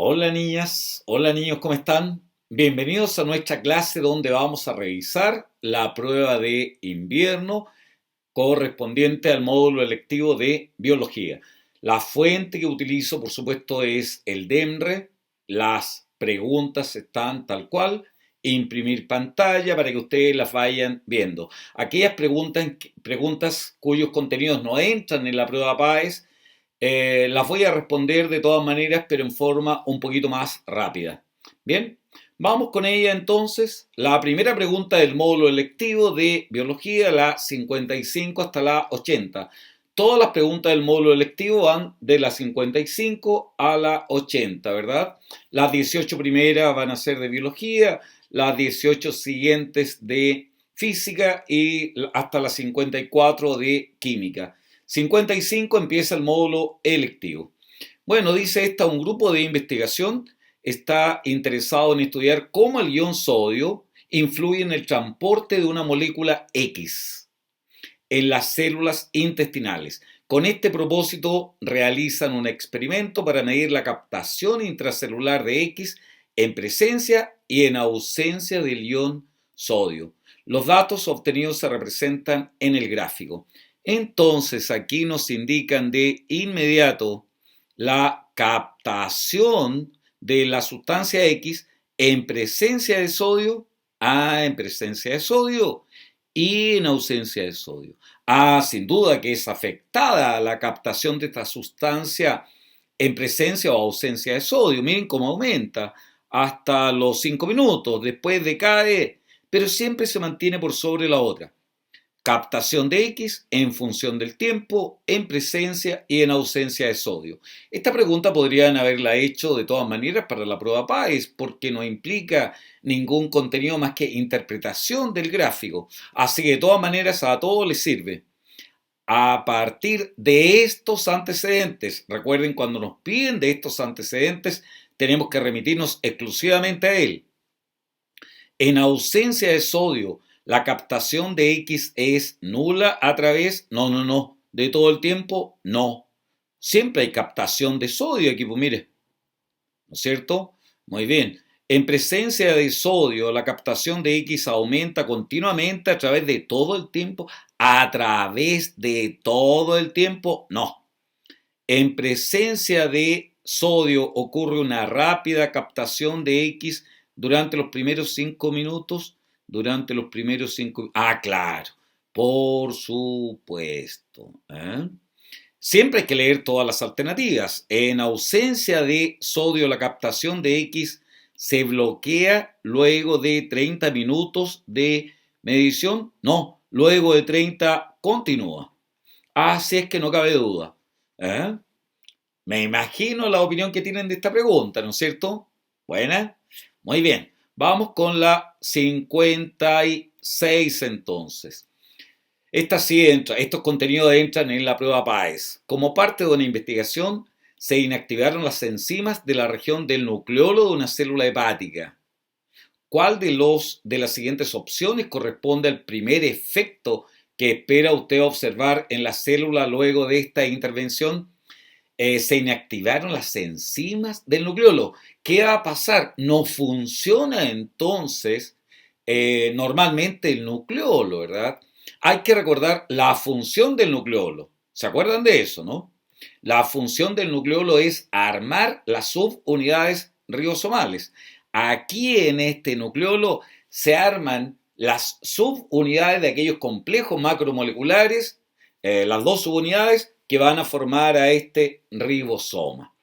Hola niñas, hola niños, ¿cómo están? Bienvenidos a nuestra clase donde vamos a revisar la prueba de invierno correspondiente al módulo electivo de biología. La fuente que utilizo, por supuesto, es el DEMRE. Las preguntas están tal cual. Imprimir pantalla para que ustedes las vayan viendo. Aquellas preguntas cuyos contenidos no entran en la prueba PAES, las voy a responder de todas maneras, pero en forma un poquito más rápida. Bien, vamos con ella entonces. La primera pregunta del módulo electivo de biología, la 55 hasta la 80. Todas las preguntas del módulo electivo van de la 55 a la 80, ¿verdad? Las 18 primeras van a ser de biología, las 18 siguientes de física y hasta las 54 de química. 55 empieza el módulo electivo. Bueno, dice esta, un grupo de investigación está interesado en estudiar cómo el ion sodio influye en el transporte de una molécula X en las células intestinales. Con este propósito realizan un experimento para medir la captación intracelular de X en presencia y en ausencia del ion sodio. Los datos obtenidos se representan en el gráfico. Entonces aquí nos indican de inmediato la captación de la sustancia X en presencia de sodio, en presencia de sodio y en ausencia de sodio. Sin duda que es afectada la captación de esta sustancia en presencia o ausencia de sodio. Miren cómo aumenta hasta los 5 minutos, después decae, pero siempre se mantiene por sobre la otra. Captación de X en función del tiempo, en presencia y en ausencia de sodio. Esta pregunta podrían haberla hecho de todas maneras para la prueba PAES porque no implica ningún contenido más que interpretación del gráfico. Así que de todas maneras a todos les sirve. A partir de estos antecedentes, recuerden cuando nos piden de estos antecedentes, tenemos que remitirnos exclusivamente a él. En ausencia de sodio, la captación de X es nula a través, no, de todo el tiempo, no. Siempre hay captación de sodio aquí, pues mire, ¿no es cierto? Muy bien. En presencia de sodio, la captación de X aumenta continuamente a través de todo el tiempo. A través de todo el tiempo, no. En presencia de sodio ocurre una rápida captación de X durante los primeros 5 minutos. Durante los primeros 5. Claro, por supuesto. Siempre hay que leer todas las alternativas. En ausencia de sodio, la captación de X se bloquea luego de 30 minutos de medición. No, luego de 30 continúa. Así es que no cabe duda. ¿Eh? Me imagino la opinión que tienen de esta pregunta, ¿no es cierto? Buena. Muy bien. Vamos con la 56 entonces. Esta sí entra, estos contenidos entran en la prueba PAES. Como parte de una investigación, se inactivaron las enzimas de la región del nucleolo de una célula hepática. ¿Cuál de las siguientes opciones corresponde al primer efecto que espera usted observar en la célula luego de esta intervención? Se inactivaron las enzimas del nucleolo. ¿Qué va a pasar? No funciona entonces normalmente el nucleolo, ¿verdad? Hay que recordar la función del nucleolo. ¿Se acuerdan de eso, no? La función del nucleolo es armar las subunidades ribosomales. Aquí en este nucleolo se arman las subunidades de aquellos complejos macromoleculares, las dos subunidades que van a formar a este ribosoma.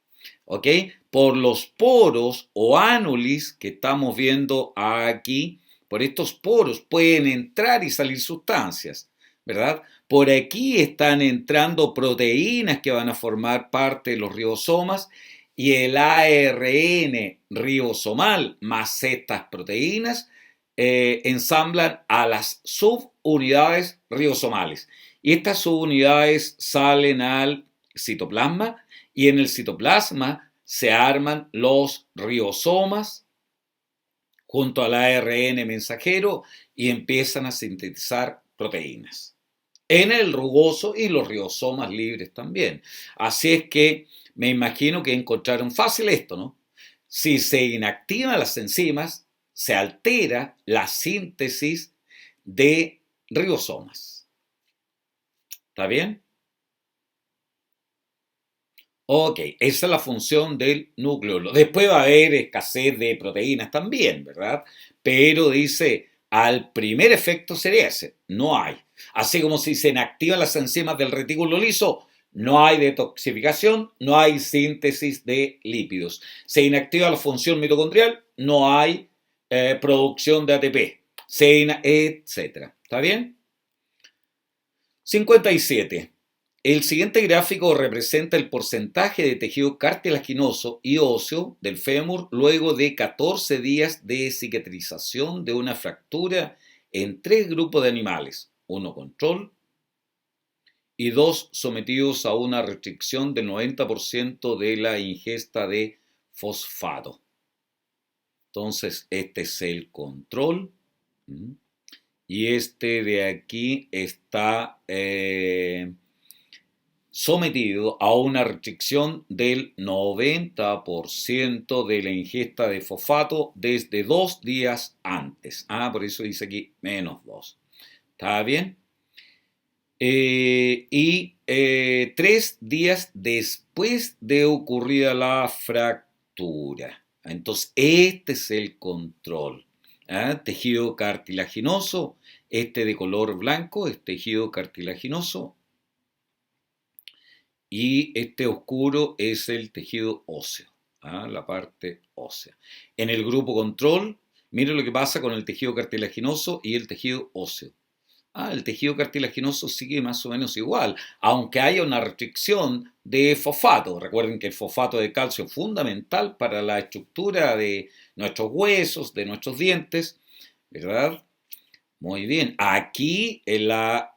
¿Ok? Por los poros o anulis que estamos viendo aquí, por estos poros pueden entrar y salir sustancias, ¿verdad? Por aquí están entrando proteínas que van a formar parte de los ribosomas y el ARN ribosomal más estas proteínas ensamblan a las subunidades ribosomales. Y estas subunidades salen al citoplasma y en el citoplasma se arman los ribosomas junto al ARN mensajero y empiezan a sintetizar proteínas. En el rugoso y los ribosomas libres también. Así es que me imagino que encontraron fácil esto, ¿no? Si se inactivan las enzimas, se altera la síntesis de ribosomas. ¿Está bien? Ok, esa es la función del nucleolo. Después va a haber escasez de proteínas también, ¿verdad? Pero dice, al primer efecto sería ese, no hay. Así como si se inactivan las enzimas del retículo liso, no hay detoxificación, no hay síntesis de lípidos. Se inactiva la función mitocondrial, no hay producción de ATP, etc. ¿Está bien? 57. El siguiente gráfico representa el porcentaje de tejido cartilaginoso y óseo del fémur luego de 14 días de cicatrización de una fractura en 3 grupos de animales, uno control y 2 sometidos a una restricción del 90% de la ingesta de fosfato. Entonces, este es el control. Y este de aquí está sometido a una restricción del 90% de la ingesta de fosfato desde 2 días antes. Por eso dice aquí -2. ¿Está bien? Y 3 días después de ocurrida la fractura. Entonces, este es el control. Tejido cartilaginoso, este de color blanco es tejido cartilaginoso y este oscuro es el tejido óseo, la parte ósea. En el grupo control, miren lo que pasa con el tejido cartilaginoso y el tejido óseo. El tejido cartilaginoso sigue más o menos igual, aunque haya una restricción de fosfato. Recuerden que el fosfato de calcio es fundamental para la estructura de nuestros huesos, de nuestros dientes, ¿verdad? Muy bien. Aquí en la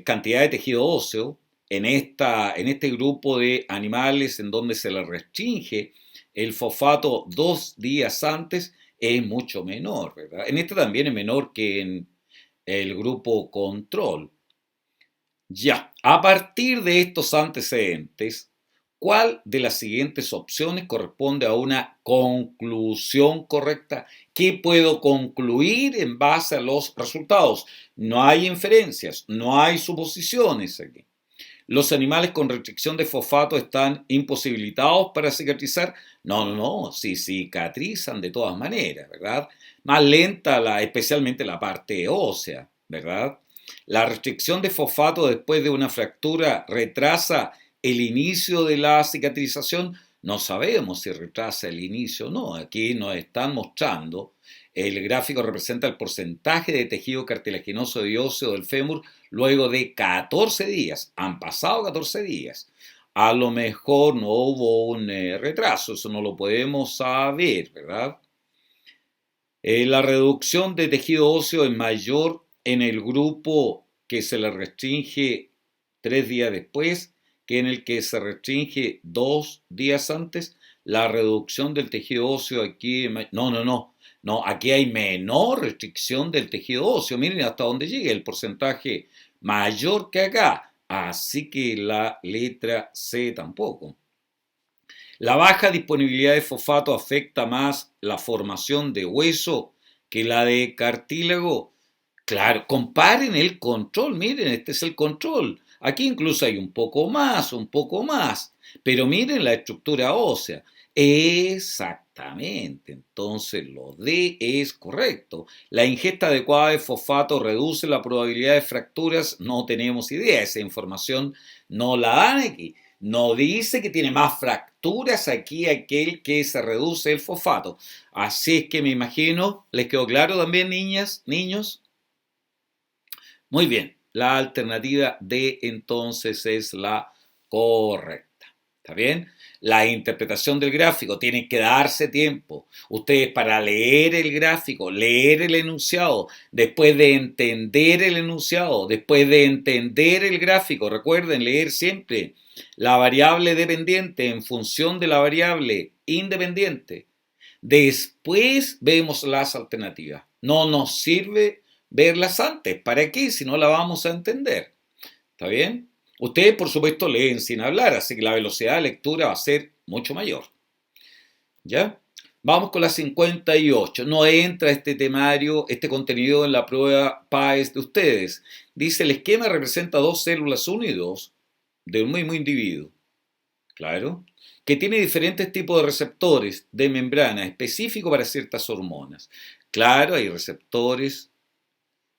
cantidad de tejido óseo, en este grupo de animales en donde se le restringe el fosfato 2 días antes, es mucho menor, ¿verdad? En este también es menor que en el grupo control. Ya, a partir de estos antecedentes, ¿cuál de las siguientes opciones corresponde a una conclusión correcta? ¿Qué puedo concluir en base a los resultados? No hay inferencias, no hay suposiciones aquí. ¿Los animales con restricción de fosfato están imposibilitados para cicatrizar? No, sí cicatrizan de todas maneras, ¿verdad? Más lenta, especialmente la parte ósea, ¿verdad? La restricción de fosfato después de una fractura retrasa el inicio de la cicatrización. No sabemos si retrasa el inicio o no. Aquí nos están mostrando, el gráfico representa el porcentaje de tejido cartilaginoso y óseo del fémur luego de 14 días. Han pasado 14 días. A lo mejor no hubo un retraso, eso no lo podemos saber, ¿verdad? La reducción de tejido óseo es mayor en el grupo que se le restringe 3 días después que en el que se restringe 2 días antes. La reducción del tejido óseo aquí... No, aquí hay menor restricción del tejido óseo. Miren hasta dónde llega el porcentaje mayor que acá. Así que la letra C tampoco. La baja disponibilidad de fosfato afecta más la formación de hueso que la de cartílago. Claro, comparen el control, miren, este es el control. Aquí incluso hay un poco más, pero miren la estructura ósea. Exactamente, entonces lo D es correcto. La ingesta adecuada de fosfato reduce la probabilidad de fracturas. No tenemos idea, esa información no la dan aquí. No dice que tiene más fracturas aquí aquel que se reduce el fosfato. Así es que me imagino, ¿les quedó claro también, niñas, niños? Muy bien, la alternativa D entonces es la correcta. ¿Está bien? La interpretación del gráfico tiene que darse tiempo. Ustedes para leer el gráfico, leer el enunciado, después de entender el enunciado, después de entender el gráfico, recuerden leer siempre la variable dependiente en función de la variable independiente. Después vemos las alternativas. No nos sirve verlas antes. ¿Para qué? Si no la vamos a entender. ¿Está bien? Ustedes, por supuesto, leen sin hablar, así que la velocidad de lectura va a ser mucho mayor. ¿Ya? Vamos con la 58. No entra este temario, este contenido en la prueba PAES de ustedes. Dice, el esquema representa dos células 1 y 2 de un mismo individuo. Claro. Que tiene diferentes tipos de receptores de membrana específicos para ciertas hormonas. Claro, hay receptores,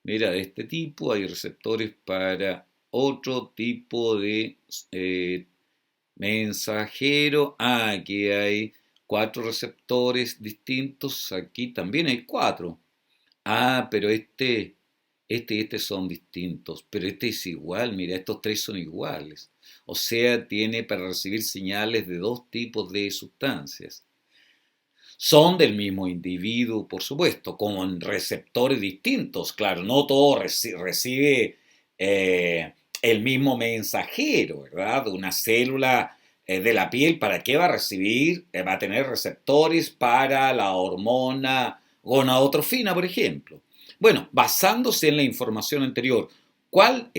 mira, de este tipo, hay receptores para otro tipo de mensajero. Aquí hay 4 receptores distintos. Aquí también hay 4. Pero este y este son distintos. Pero este es igual, mira, estos 3 son iguales. O sea, tiene para recibir señales de 2 tipos de sustancias. Son del mismo individuo, por supuesto, con receptores distintos. Claro, no todo recibe el mismo mensajero, ¿verdad? Una célula de la piel, ¿para qué va a recibir? Va a tener receptores para la hormona gonadotrofina, por ejemplo. Bueno, basándose en la información anterior, ¿cuál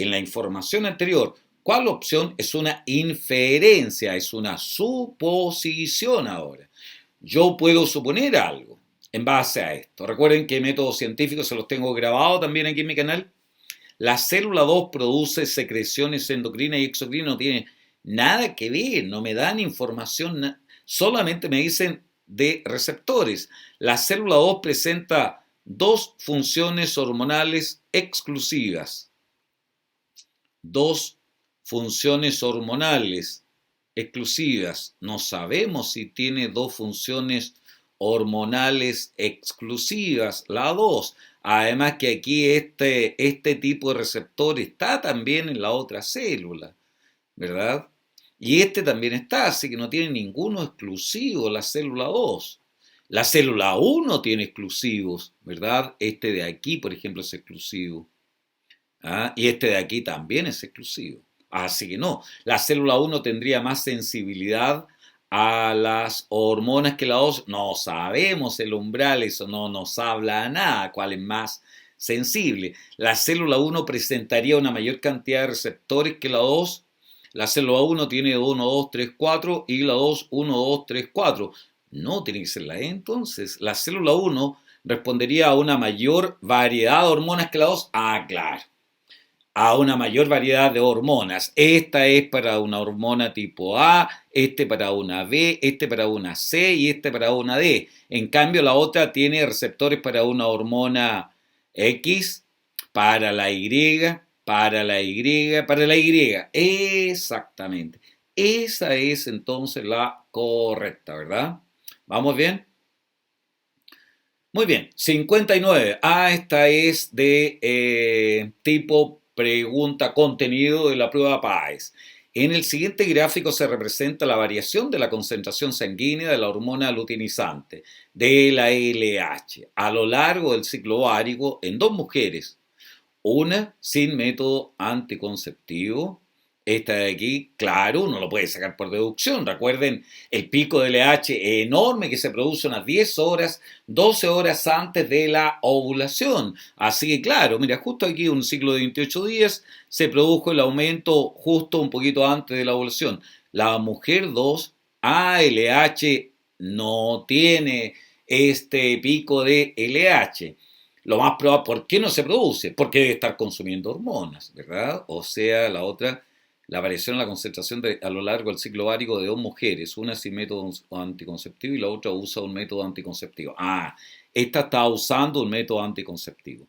opción es una inferencia, es una suposición ahora? Yo puedo suponer algo en base a esto. Recuerden que métodos científicos se los tengo grabado también aquí en mi canal. La célula 2 produce secreciones endocrinas y exocrinas, no tiene nada que ver, no me dan información, solamente me dicen de receptores. La célula 2 presenta dos funciones hormonales exclusivas. Dos funciones hormonales exclusivas. No sabemos si tiene dos funciones hormonales exclusivas, la 2. Además que aquí este tipo de receptor está también en la otra célula, ¿verdad? Y este también está, así que no tiene ninguno exclusivo la célula 2. La célula 1 tiene exclusivos, ¿verdad? Este de aquí, por ejemplo, es exclusivo. Y este de aquí también es exclusivo. Así que no, la célula 1 tendría más sensibilidad a las hormonas que la 2. No sabemos el umbral, eso no nos habla nada, cuál es más sensible. La célula 1 presentaría una mayor cantidad de receptores que la 2. La célula 1 tiene 1, 2, 3, 4 y la 2, 1, 2, 3, 4. No tiene que ser la E entonces. La célula 1 respondería a una mayor variedad de hormonas que la 2. Claro, a una mayor variedad de hormonas. Esta es para una hormona tipo A, este para una B, este para una C y este para una D. En cambio, la otra tiene receptores para una hormona X, para la Y, para la Y, para la Y. Exactamente. Esa es entonces la correcta, ¿verdad? ¿Vamos bien? Muy bien, 59. Esta es de tipo pregunta contenido de la prueba PAES. En el siguiente gráfico se representa la variación de la concentración sanguínea de la hormona luteinizante, de la LH, a lo largo del ciclo ovárico en dos mujeres. Una sin método anticonceptivo. Esta de aquí, claro, uno lo puede sacar por deducción. Recuerden el pico de LH enorme que se produce unas 10 horas, 12 horas antes de la ovulación. Así que claro, mira, justo aquí un ciclo de 28 días se produjo el aumento justo un poquito antes de la ovulación. La mujer 2, ALH, no tiene este pico de LH. Lo más probable, ¿por qué no se produce? Porque debe estar consumiendo hormonas, ¿verdad? O sea, la otra, la variación en la concentración a lo largo del ciclo ovárico de dos mujeres, una sin método anticonceptivo y la otra usa un método anticonceptivo. Esta está usando un método anticonceptivo.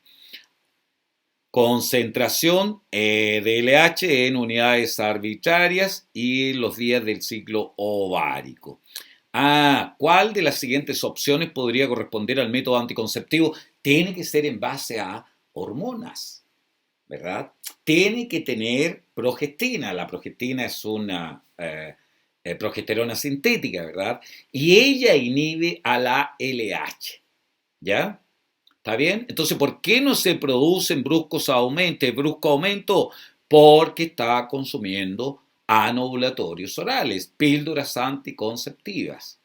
Concentración de LH en unidades arbitrarias y los días del ciclo ovárico. ¿Cuál de las siguientes opciones podría corresponder al método anticonceptivo? Tiene que ser en base a hormonas, ¿verdad? Tiene que tener progestina. La progestina es una progesterona sintética, ¿verdad? Y ella inhibe a la LH, ¿ya? ¿Está bien? Entonces, ¿por qué no se producen brusco aumento? Porque está consumiendo anovulatorios orales, píldoras anticonceptivas.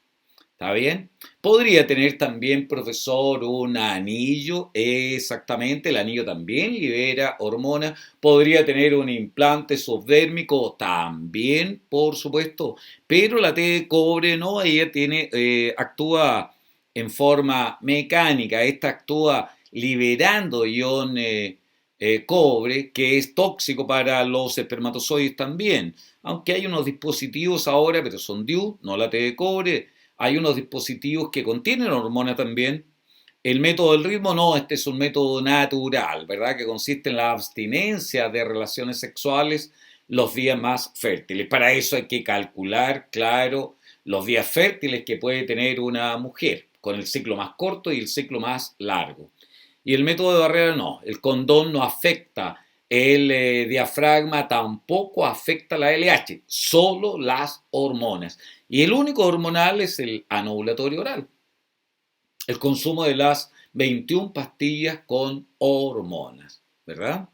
¿Está bien? Podría tener también, profesor, un anillo, exactamente, el anillo también libera hormonas. Podría tener un implante subdérmico, también, por supuesto, pero la T de cobre no, ella tiene, actúa en forma mecánica, esta actúa liberando ion cobre, que es tóxico para los espermatozoides también, aunque hay unos dispositivos ahora, pero son DIU, no la T de cobre. Hay unos dispositivos que contienen hormona también. El método del ritmo no, este es un método natural, ¿verdad? Que consiste en la abstinencia de relaciones sexuales los días más fértiles. Para eso hay que calcular, claro, los días fértiles que puede tener una mujer, con el ciclo más corto y el ciclo más largo. Y el método de barrera no, el condón no afecta el diafragma, tampoco afecta la LH, solo las hormonas. Y el único hormonal es el anovulatorio oral, el consumo de las 21 pastillas con hormonas, ¿verdad?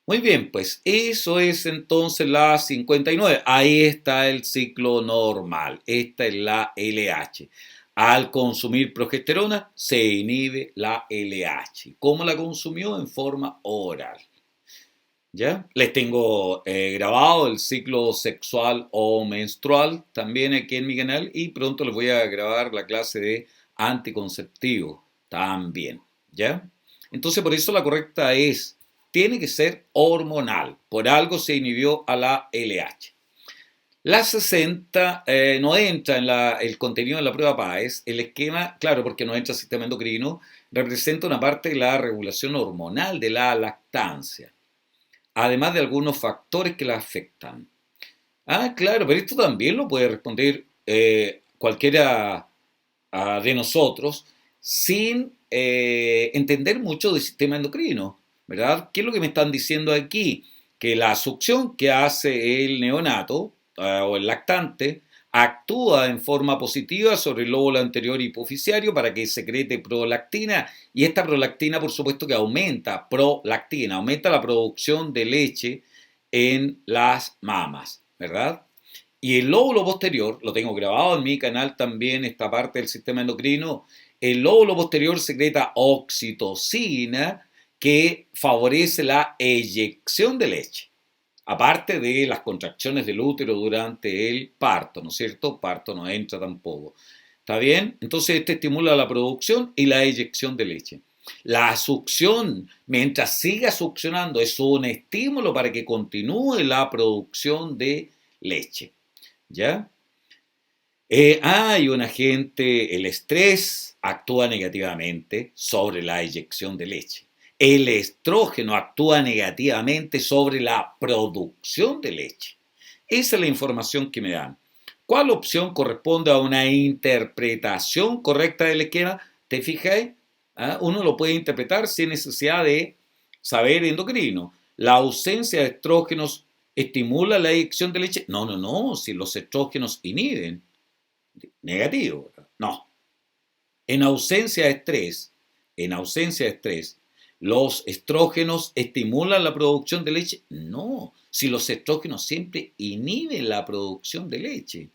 Muy bien, pues eso es entonces la 59. Ahí está el ciclo normal. Esta es la LH. Al consumir progesterona se inhibe la LH. ¿Cómo la consumió? En forma oral. ¿Ya? Les tengo grabado el ciclo sexual o menstrual también aquí en mi canal y pronto les voy a grabar la clase de anticonceptivo también. ¿Ya? Entonces por eso la correcta es, tiene que ser hormonal. Por algo se inhibió a la LH. La 60 no entra en el contenido de la prueba PAES. El esquema, claro, porque no entra el sistema endocrino, representa una parte de la regulación hormonal de la lactancia, además de algunos factores que la afectan. Ah, claro, pero esto también lo puede responder cualquiera de nosotros sin entender mucho del sistema endocrino, ¿verdad? ¿Qué es lo que me están diciendo aquí? Que la succión que hace el neonato o el lactante actúa en forma positiva sobre el lóbulo anterior hipofisiario para que secrete prolactina y esta prolactina por supuesto que aumenta la producción de leche en las mamas, ¿verdad? Y el lóbulo posterior, lo tengo grabado en mi canal también, esta parte del sistema endocrino, el lóbulo posterior secreta oxitocina que favorece la eyección de leche, aparte de las contracciones del útero durante el parto, ¿no es cierto? Parto no entra tampoco. ¿Está bien? Entonces este estimula la producción y la eyección de leche. La succión, mientras siga succionando, es un estímulo para que continúe la producción de leche. ¿Ya? Hay un agente, el estrés actúa negativamente sobre la eyección de leche. El estrógeno actúa negativamente sobre la producción de leche. Esa es la información que me dan. ¿Cuál opción corresponde a una interpretación correcta del esquema? ¿Te fijas? Uno lo puede interpretar sin necesidad de saber endocrino. La ausencia de estrógenos estimula la eyección de leche. No, no, no, si los estrógenos inhiben. Negativo, no. En ausencia de estrés, en ausencia de estrés, ¿los estrógenos estimulan la producción de leche? No, si los estrógenos siempre inhiben la producción de leche.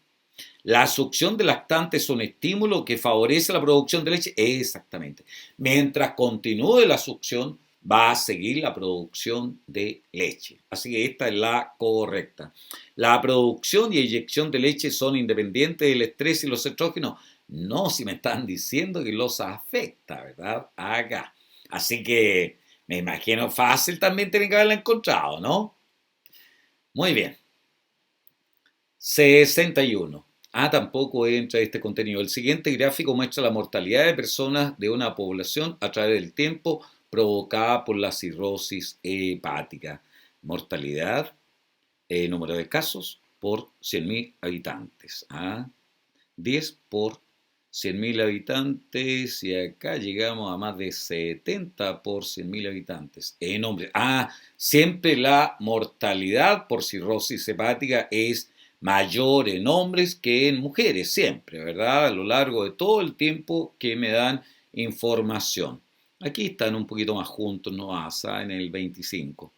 La succión de lactante es un estímulo que favorece la producción de leche. Exactamente. Mientras continúe la succión, va a seguir la producción de leche. Así que esta es la correcta. ¿La producción y eyección de leche son independientes del estrés y los estrógenos? No, si me están diciendo que los afecta, ¿verdad? Acá. Así que me imagino fácil también tienen que haberla encontrado, ¿no? Muy bien. 61. Tampoco entra este contenido. El siguiente gráfico muestra la mortalidad de personas de una población a través del tiempo provocada por la cirrosis hepática. Mortalidad, número de casos por 100.000 habitantes. 10 por 100.000 habitantes y acá llegamos a más de 70 por 100.000 habitantes. En hombres. Siempre la mortalidad por cirrosis hepática es mayor en hombres que en mujeres, siempre, ¿verdad? A lo largo de todo el tiempo que me dan información. Aquí están un poquito más juntos, ¿no? En el 25.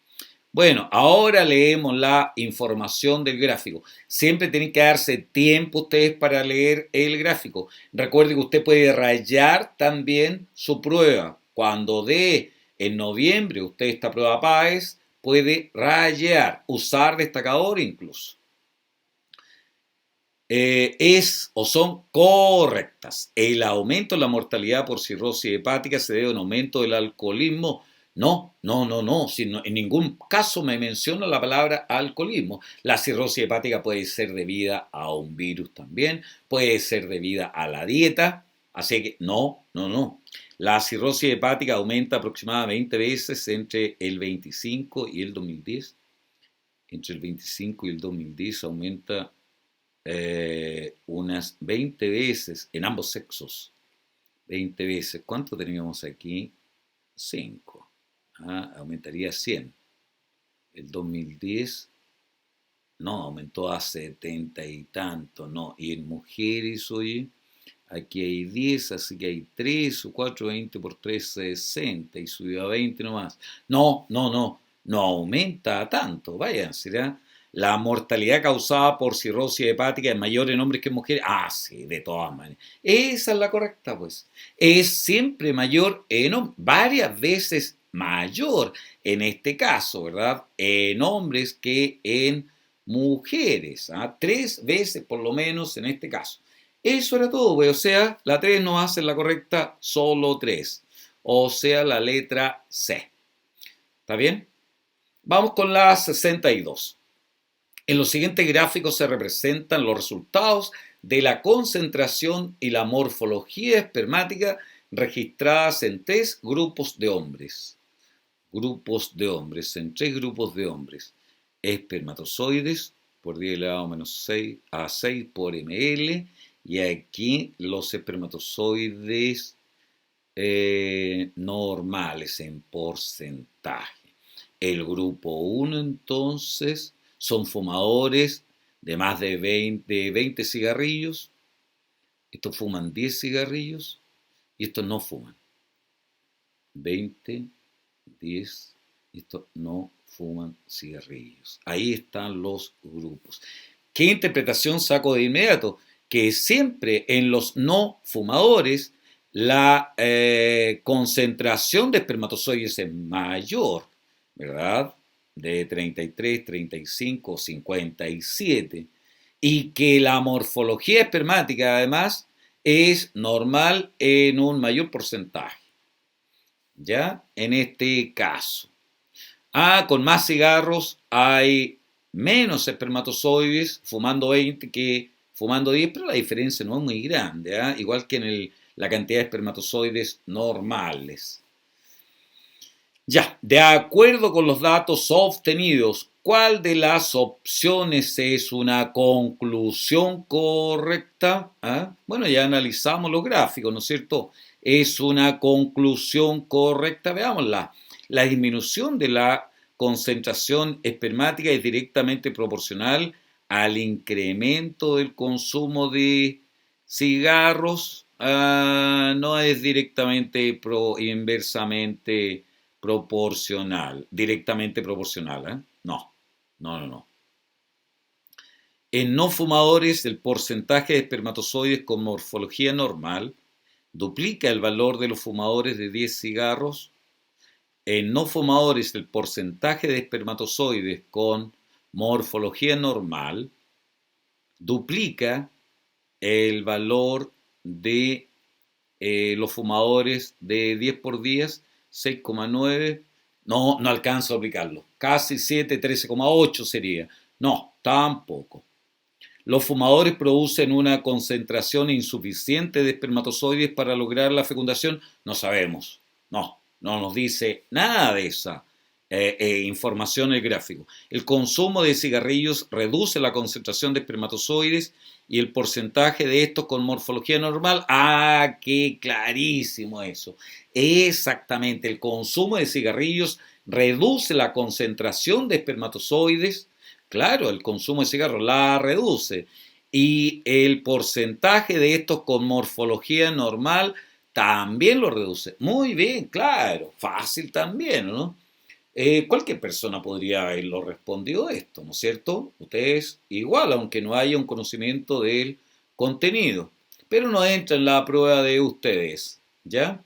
Bueno, ahora leemos la información del gráfico. Siempre tienen que darse tiempo ustedes para leer el gráfico. Recuerde que usted puede rayar también su prueba. Cuando dé en noviembre usted esta prueba PAES, puede rayar, usar destacador incluso. Es o son correctas. El aumento en la mortalidad por cirrosis hepática se debe a un aumento del alcoholismo. No, no, no, no. En ningún caso me menciona la palabra alcoholismo. La cirrosis hepática puede ser debida a un virus también, puede ser debida a la dieta. Así que no, no, no. La cirrosis hepática aumenta aproximadamente 20 veces entre el 25 y el 2010. Entre el 25 y el 2010 aumenta unas 20 veces en ambos sexos. 20 veces. ¿Cuánto teníamos aquí? 5. Aumentaría a 100. El 2010, no, aumentó a 70 y tanto, no. Y en mujeres, oye, aquí hay 10, así que hay 3 o 4, 20 por 3, 60 y subió a 20 nomás. No, no, no, no aumenta tanto, vaya, será la mortalidad causada por cirrosis hepática es mayor en hombres que en mujeres. Ah, sí, de todas maneras. Esa es la correcta, pues. Es siempre mayor en hombres, varias veces mayor en este caso, ¿verdad? En hombres que en mujeres, 3 veces por lo menos en este caso. Eso era todo, pues. O sea, la 3 no hace la correcta, solo 3. O sea, la letra C. ¿Está bien? Vamos con la 62. En los siguientes gráficos se representan los resultados de la concentración y la morfología espermática registradas en 3 grupos de hombres. Grupos de hombres, en 3 grupos de hombres. Espermatozoides por 10 elevado a menos 6 a 6 por ml. Y aquí los espermatozoides normales en porcentaje. El grupo 1 entonces son fumadores de más de 20 cigarrillos. Estos fuman 10 cigarrillos y estos no fuman. 20, 10, estos no fuman cigarrillos. Ahí están los grupos. ¿Qué interpretación saco de inmediato? Que siempre en los no fumadores la concentración de espermatozoides es mayor, ¿verdad? De 33, 35, 57. Y que la morfología espermática además es normal en un mayor porcentaje. ¿Ya? En este caso. Con más cigarros hay menos espermatozoides fumando 20 que fumando 10, pero la diferencia no es muy grande, igual que en la cantidad de espermatozoides normales. Ya, de acuerdo con los datos obtenidos, ¿cuál de las opciones es una conclusión correcta? Bueno, ya analizamos los gráficos, ¿no es cierto? Es una conclusión correcta, veámosla. La disminución de la concentración espermática es directamente proporcional al incremento del consumo de cigarros. No es directamente inversamente proporcional, directamente proporcional, No, no, no, no. En no fumadores, el porcentaje de espermatozoides con morfología normal duplica el valor de los fumadores de 10 cigarros. En no fumadores, el porcentaje de espermatozoides con morfología normal duplica el valor de los fumadores de 10 por 10, 6,9. No, no alcanzo a aplicarlo. Casi 7, 13,8 sería. No, tampoco. Los fumadores producen una concentración insuficiente de espermatozoides para lograr la fecundación. No sabemos. No, no nos dice nada de esa información en el gráfico. El consumo de cigarrillos reduce la concentración de espermatozoides y el porcentaje de estos con morfología normal. Qué clarísimo eso. Exactamente, el consumo de cigarrillos reduce la concentración de espermatozoides. Claro, el consumo de cigarros la reduce. Y el porcentaje de estos con morfología normal también lo reduce. Muy bien, claro, fácil también, ¿no? Cualquier persona podría haberlo respondido esto, ¿no es cierto? Ustedes igual, aunque no haya un conocimiento del contenido, pero no entra en la prueba de ustedes, ¿ya?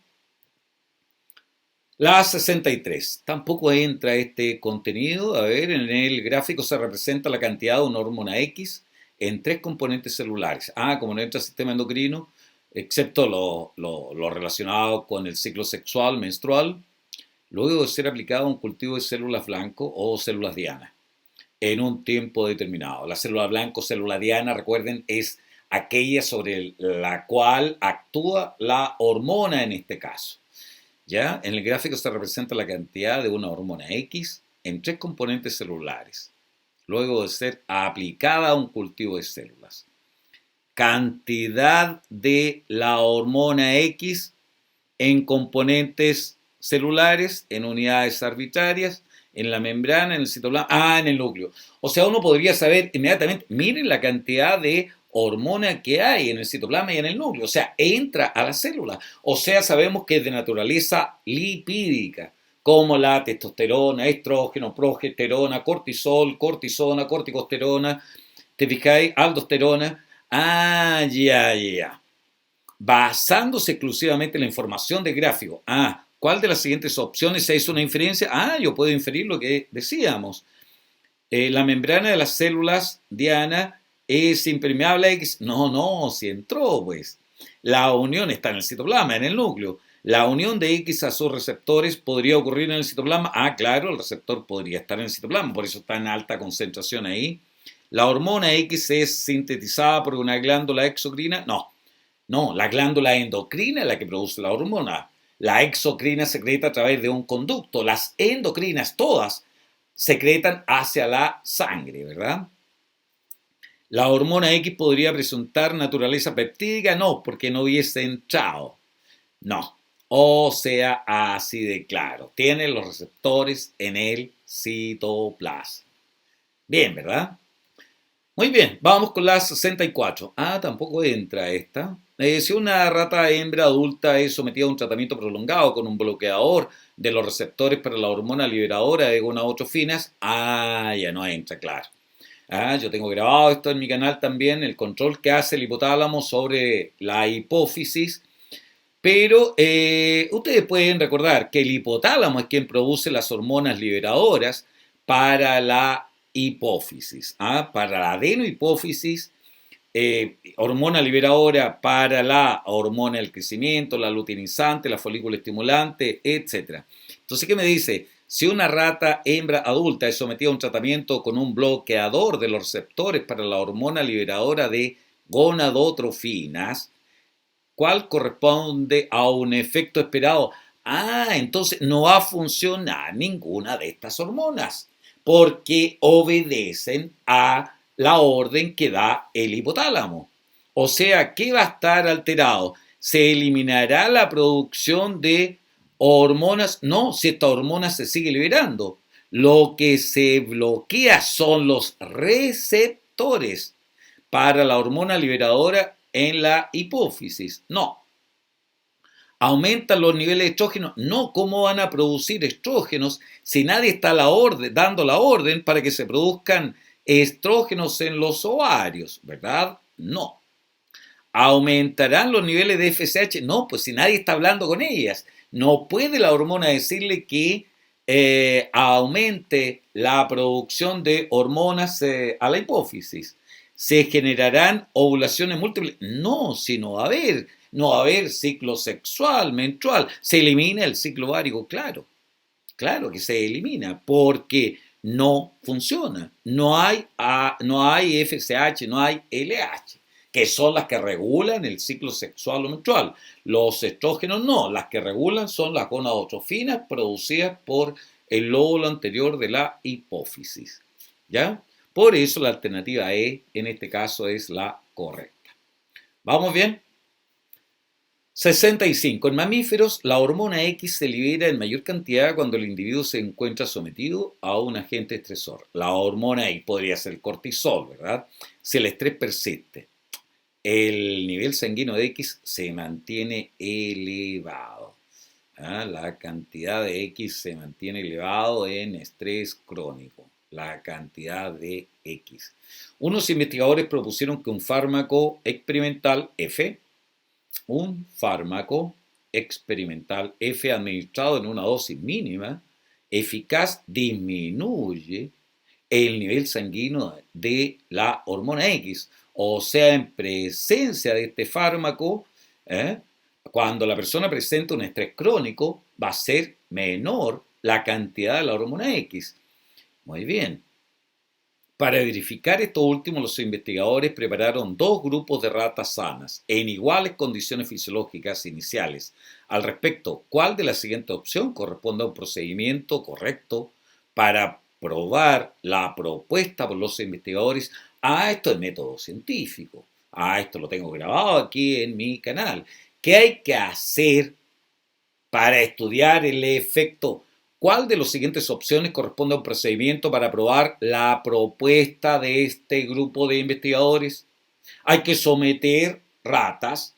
La 63 tampoco entra este contenido. A ver, en el gráfico se representa la cantidad de una hormona X en tres componentes celulares. Como no entra el sistema endocrino, excepto lo relacionado con el ciclo sexual menstrual, luego de ser aplicado a un cultivo de células blanco o células diana en un tiempo determinado. La célula blanco, célula diana, recuerden, es aquella sobre la cual actúa la hormona en este caso. ¿Ya? En el gráfico se representa la cantidad de una hormona X en tres componentes celulares, luego de ser aplicada a un cultivo de células. Cantidad de la hormona X en componentes celulares, en unidades arbitrarias, en la membrana, en el citoplasma, en el núcleo. O sea, uno podría saber inmediatamente, miren la cantidad de hormona que hay en el citoplasma y en el núcleo. O sea, entra a la célula. O sea, sabemos que es de naturaleza lipídica, como la testosterona, estrógeno, progesterona, cortisol, cortisona, corticosterona, ¿te fijáis? Aldosterona. Ya. Basándose exclusivamente en la información del gráfico. ¿Cuál de las siguientes opciones es una inferencia? Yo puedo inferir lo que decíamos. La membrana de las células, Diana, es impermeable a X. No, si entró, pues. La unión está en el citoplasma, en el núcleo. La unión de X a sus receptores podría ocurrir en el citoplasma. Claro, el receptor podría estar en el citoplasma, por eso está en alta concentración ahí. La hormona X es sintetizada por una glándula exocrina. No, la glándula endocrina es la que produce la hormona. La exocrina secreta a través de un conducto. Las endocrinas, todas, secretan hacia la sangre, ¿verdad? La hormona X podría presentar naturaleza peptídica, no, porque no hubiese entrado. No, o sea, así de claro. Tiene los receptores en el citoplasma. Bien, ¿verdad? Muy bien, vamos con la 64. Tampoco entra esta. Si una rata hembra adulta es sometida a un tratamiento prolongado con un bloqueador de los receptores para la hormona liberadora de gonadotrofinas, ya no entra, claro. Yo tengo grabado esto en mi canal también, el control que hace el hipotálamo sobre la hipófisis, pero ustedes pueden recordar que el hipotálamo es quien produce las hormonas liberadoras para la hipófisis, para la adenohipófisis, hormona liberadora para la hormona del crecimiento, la luteinizante, la folículo estimulante, etc. Entonces, ¿qué me dice? Si una rata hembra adulta es sometida a un tratamiento con un bloqueador de los receptores para la hormona liberadora de gonadotrofinas, ¿cuál corresponde a un efecto esperado? Entonces no va a funcionar ninguna de estas hormonas, porque obedecen a la orden que da el hipotálamo. O sea, ¿qué va a estar alterado? ¿Se eliminará la producción de hormonas? No, si esta hormona se sigue liberando. Lo que se bloquea son los receptores para la hormona liberadora en la hipófisis. No. ¿Aumentan los niveles de estrógenos? No, ¿cómo van a producir estrógenos si nadie está dando la orden para que se produzcan estrógenos en los ovarios? ¿Verdad? No. ¿Aumentarán los niveles de FSH? No, pues si nadie está hablando con ellas. No puede la hormona decirle que aumente la producción de hormonas a la hipófisis. ¿Se generarán ovulaciones múltiples? No, sino no va a haber ciclo sexual, menstrual. Se elimina el ciclo ovárico, claro que se elimina, porque no funciona. No hay FSH, no hay LH, que son las que regulan el ciclo sexual o menstrual. Los estrógenos no, las que regulan son las gonadotrofinas producidas por el lóbulo anterior de la hipófisis. ¿Ya? Por eso la alternativa E, en este caso, es la correcta. ¿Vamos bien? 65. En mamíferos, la hormona X se libera en mayor cantidad cuando el individuo se encuentra sometido a un agente estresor. La hormona X podría ser el cortisol, ¿verdad? Si el estrés persiste, el nivel sanguíneo de X se mantiene elevado. La cantidad de X se mantiene elevado en estrés crónico. La cantidad de X. Unos investigadores propusieron que un fármaco experimental F administrado en una dosis mínima, eficaz, disminuye el nivel sanguíneo de la hormona X. O sea, en presencia de este fármaco, ¿eh? Cuando la persona presenta un estrés crónico, va a ser menor la cantidad de la hormona X. Muy bien. Para verificar esto último, los investigadores prepararon dos grupos de ratas sanas en iguales condiciones fisiológicas iniciales. Al respecto, ¿cuál de la siguiente opción corresponde a un procedimiento correcto para probar la propuesta por los investigadores? Esto es método científico. Esto lo tengo grabado aquí en mi canal. ¿Qué hay que hacer para estudiar el efecto? ¿Cuál de las siguientes opciones corresponde a un procedimiento para aprobar la propuesta de este grupo de investigadores? Hay que someter ratas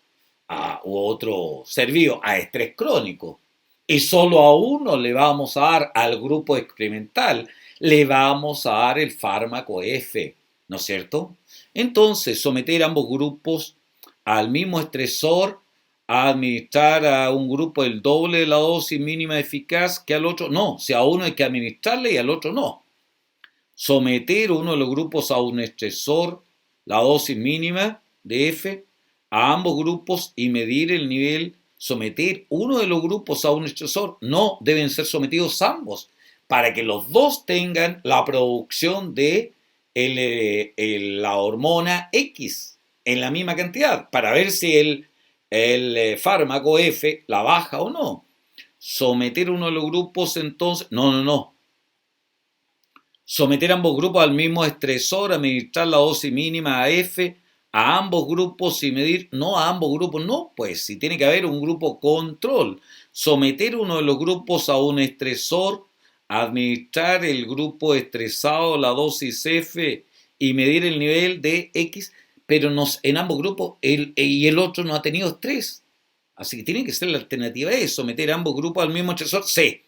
u otro ser vivo a estrés crónico. Y solo a uno le vamos a dar, al grupo experimental, le vamos a dar el fármaco F, ¿no es cierto? Entonces, someter ambos grupos al mismo estresor, a administrar a un grupo el doble de la dosis mínima eficaz que al otro, no, si a uno hay que administrarle y al otro no. Someter uno de los grupos a un estresor, la dosis mínima de F, a ambos grupos y medir el nivel. Someter uno de los grupos a un estresor, no, deben ser sometidos ambos para que los dos tengan la producción de la hormona X en la misma cantidad, para ver si el fármaco F la baja o no. Someter uno de los grupos entonces, no. Someter ambos grupos al mismo estresor, administrar la dosis mínima a F, a ambos grupos y medir, no a ambos grupos, no, pues si tiene que haber un grupo control. Someter uno de los grupos a un estresor, administrar el grupo estresado la dosis F y medir el nivel de X, pero en ambos grupos y el otro no ha tenido estrés. Así que tiene que ser la alternativa es someter ambos grupos al mismo estresor C,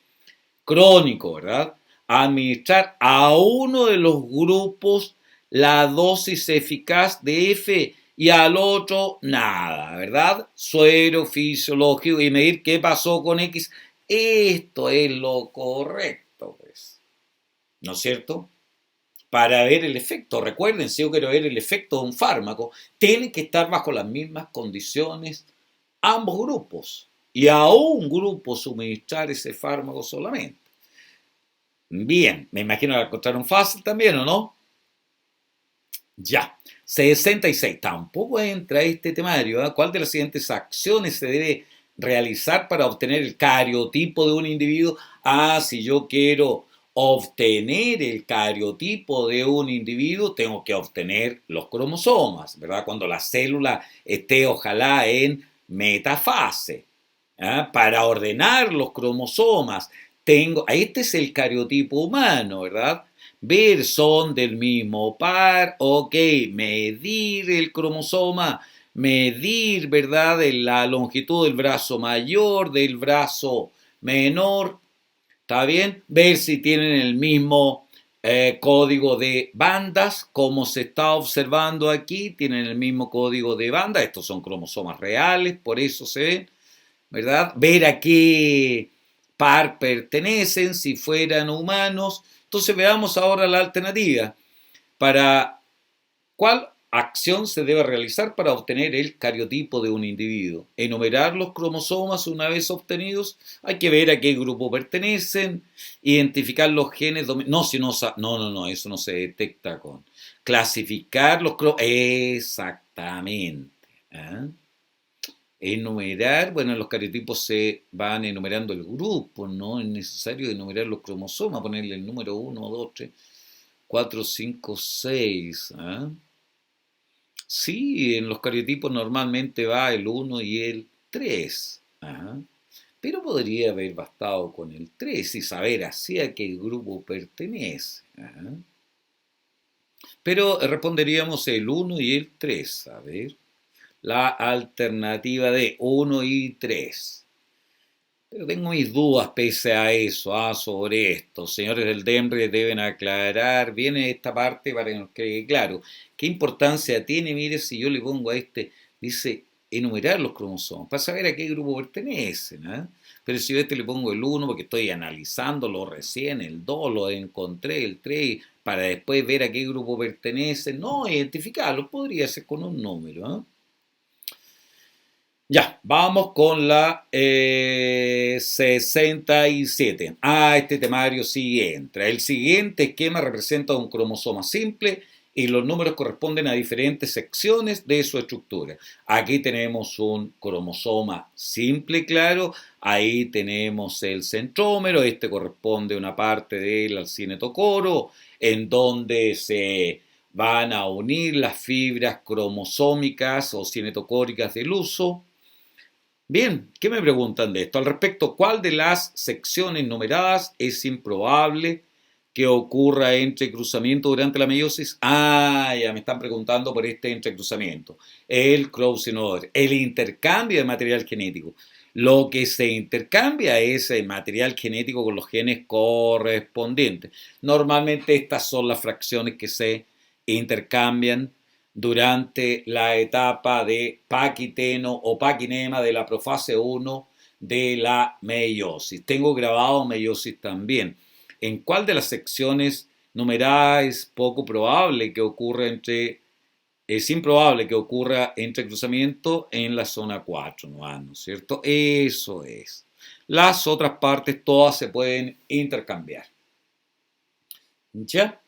crónico, ¿verdad? Administrar a uno de los grupos la dosis eficaz de F y al otro nada, ¿verdad? Suero fisiológico y medir qué pasó con X. Esto es lo correcto, pues. ¿No es cierto? Para ver el efecto. Recuerden, si yo quiero ver el efecto de un fármaco, tienen que estar bajo las mismas condiciones ambos grupos. Y a un grupo suministrar ese fármaco solamente. Bien, me imagino que la encontraron fácil también, ¿o no? Ya. 66. Tampoco entra este temario. ¿Cuál de las siguientes acciones se debe realizar para obtener el cariotipo de un individuo? Si yo quiero obtener el cariotipo de un individuo, tengo que obtener los cromosomas, ¿verdad? Cuando la célula esté, ojalá, en metafase. Para ordenar los cromosomas, este es el cariotipo humano, ¿verdad? Ver, son del mismo par, ok, medir el cromosoma, medir, ¿verdad? La longitud del brazo mayor, del brazo menor, ¿está bien? Ver si tienen el mismo código de bandas, como se está observando aquí, tienen el mismo código de bandas, estos son cromosomas reales, por eso se ven, ¿verdad? Ver a qué par pertenecen, si fueran humanos. Entonces veamos ahora la alternativa. Para ¿cuál acción se debe realizar para obtener el cariotipo de un individuo? Enumerar los cromosomas una vez obtenidos. Hay que ver a qué grupo pertenecen, identificar los genes. No, si no, no, eso no se detecta con clasificar los cromosomas. Exactamente. ¿Eh? Enumerar, bueno, los cariotipos se van enumerando el grupo, no es necesario enumerar los cromosomas, ponerle el número 1, 2, 3, 4, 5, 6. Sí, en los cariotipos normalmente va el 1 y el 3. Pero podría haber bastado con el 3 y saber así a qué grupo pertenece. Pero responderíamos el 1 y el 3, a ver. La alternativa de 1 y 3. Pero tengo mis dudas pese a eso, sobre esto. Señores del DEMRE deben aclarar bien esta parte para que nos quede claro. ¿Qué importancia tiene? Mire, si yo le pongo a este, dice enumerar los cromosomas, para saber a qué grupo pertenecen, ¿eh? Pero si yo a este le pongo el uno porque estoy analizándolo recién, el 2 lo encontré, el 3 para después ver a qué grupo pertenece, no identificarlo, podría ser con un número, ¿eh? Ya, vamos con la 67. Este temario sí entra. El siguiente esquema representa un cromosoma simple y los números corresponden a diferentes secciones de su estructura. Aquí tenemos un cromosoma simple, claro. Ahí tenemos el centrómero. Este corresponde a una parte del cinetocoro, en donde se van a unir las fibras cromosómicas o cinetocóricas del uso. Bien, ¿qué me preguntan de esto? Al respecto, ¿cuál de las secciones numeradas es improbable que ocurra entrecruzamiento durante la meiosis? Ya me están preguntando por este entrecruzamiento. El crossing over, el intercambio de material genético. Lo que se intercambia es el material genético con los genes correspondientes. Normalmente estas son las fracciones que se intercambian durante la etapa de paquiteno o paquinema de la profase 1 de la meiosis. Tengo grabado meiosis también. ¿En cuál de las secciones numeradas es poco probable que ocurra es improbable que ocurra entrecruzamiento? En la zona 4, ¿no es cierto? Eso es. Las otras partes todas se pueden intercambiar. ¿Ya?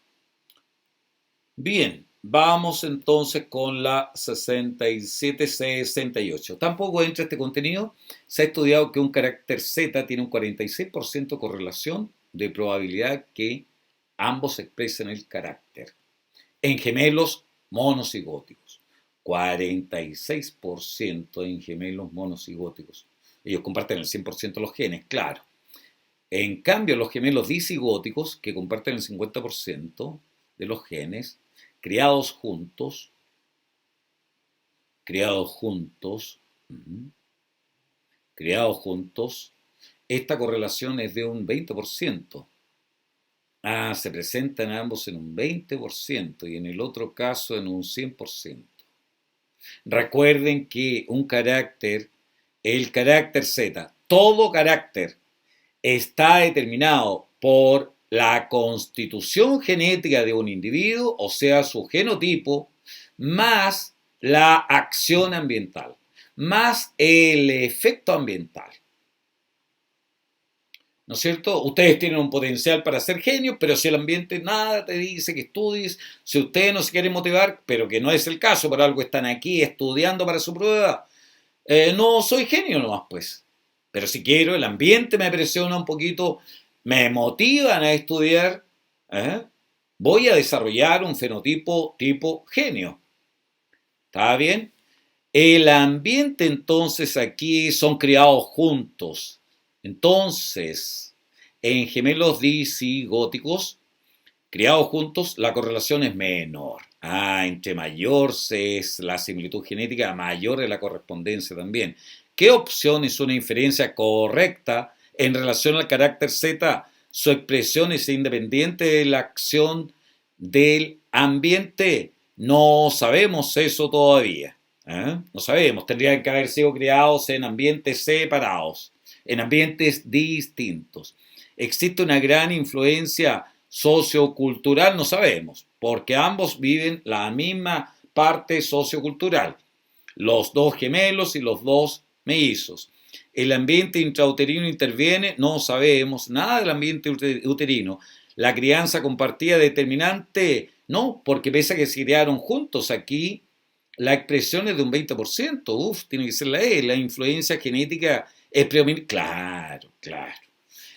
Bien, vamos entonces con la 67-68. Tampoco entra este contenido. Se ha estudiado que un carácter Z tiene un 46% de correlación de probabilidad que ambos expresen el carácter. En gemelos monocigóticos. 46% en gemelos monocigóticos. Ellos comparten el 100% de los genes, claro. En cambio, los gemelos disigóticos, que comparten el 50% de los genes, criados juntos, criados juntos, criados juntos, esta correlación es de un 20%. Se presentan ambos en un 20% y en el otro caso en un 100%. Recuerden que el carácter Z, todo carácter está determinado por la constitución genética de un individuo, o sea, su genotipo, más la acción ambiental, más el efecto ambiental. ¿No es cierto? Ustedes tienen un potencial para ser genios, pero si el ambiente nada te dice que estudies, si ustedes no se quieren motivar, pero que no es el caso, por algo están aquí estudiando para su prueba, no soy genio nomás, pues. Pero si quiero, el ambiente me presiona un poquito, me motivan a estudiar, ¿eh? Voy a desarrollar un fenotipo tipo genio. ¿Está bien? El ambiente entonces aquí son criados juntos. Entonces, en gemelos disigóticos, criados juntos, la correlación es menor. Entre mayor es la similitud genética, mayor es la correspondencia también. ¿Qué opción es una inferencia correcta en relación al carácter Z? Su expresión es independiente de la acción del ambiente. No sabemos eso todavía. No sabemos, tendrían que haber sido criados en ambientes separados, en ambientes distintos. ¿Existe una gran influencia sociocultural? No sabemos, porque ambos viven la misma parte sociocultural, los dos gemelos y los dos mellizos. ¿El ambiente intrauterino interviene? No sabemos nada del ambiente uterino. ¿La crianza compartida determinante? No, porque pese a que se criaron juntos aquí, la expresión es de un 20%. Tiene que ser la E. La influencia genética es predominante. Claro, claro.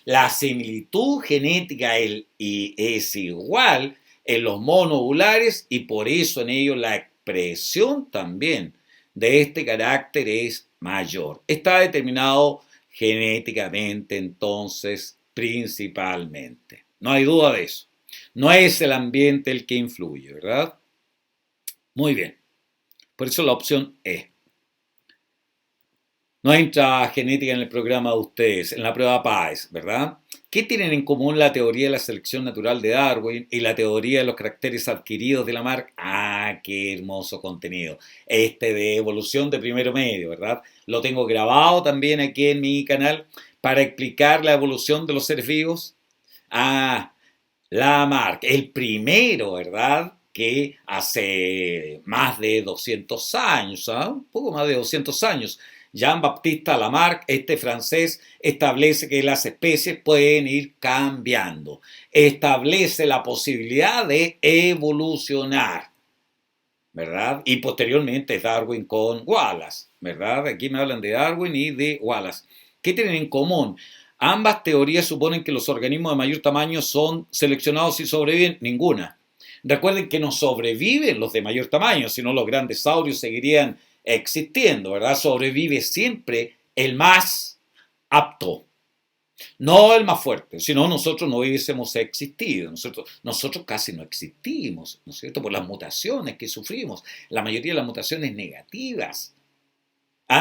La similitud genética es igual en los monovulares y por eso en ellos la expresión también de este carácter es mayor. Está determinado genéticamente entonces principalmente. No hay duda de eso. No es el ambiente el que influye, ¿verdad? Muy bien. Por eso la opción E. No entra genética en el programa de ustedes, en la prueba PAES, ¿verdad? ¿Qué tienen en común la teoría de la selección natural de Darwin y la teoría de los caracteres adquiridos de Lamarck? Ah, qué hermoso contenido. Este de evolución de primero medio, ¿verdad? Lo tengo grabado también aquí en mi canal para explicar la evolución de los seres vivos. Ah, Lamarck, el primero, ¿verdad? Que hace más de 200 años, ¿ah? Un poco más de 200 años, Jean-Baptiste Lamarck, este francés, establece que las especies pueden ir cambiando. Establece la posibilidad de evolucionar, ¿verdad? Y posteriormente Darwin con Wallace, ¿verdad? Aquí me hablan de Darwin y de Wallace. ¿Qué tienen en común? Ambas teorías suponen que los organismos de mayor tamaño son seleccionados y sobreviven. Ninguna. Recuerden que no sobreviven los de mayor tamaño, sino los grandes saurios seguirían existiendo, ¿verdad? Sobrevive siempre el más apto, no el más fuerte, si no nosotros no hubiésemos existido, nosotros casi no existimos, ¿no es cierto? Por las mutaciones que sufrimos, la mayoría de las mutaciones negativas.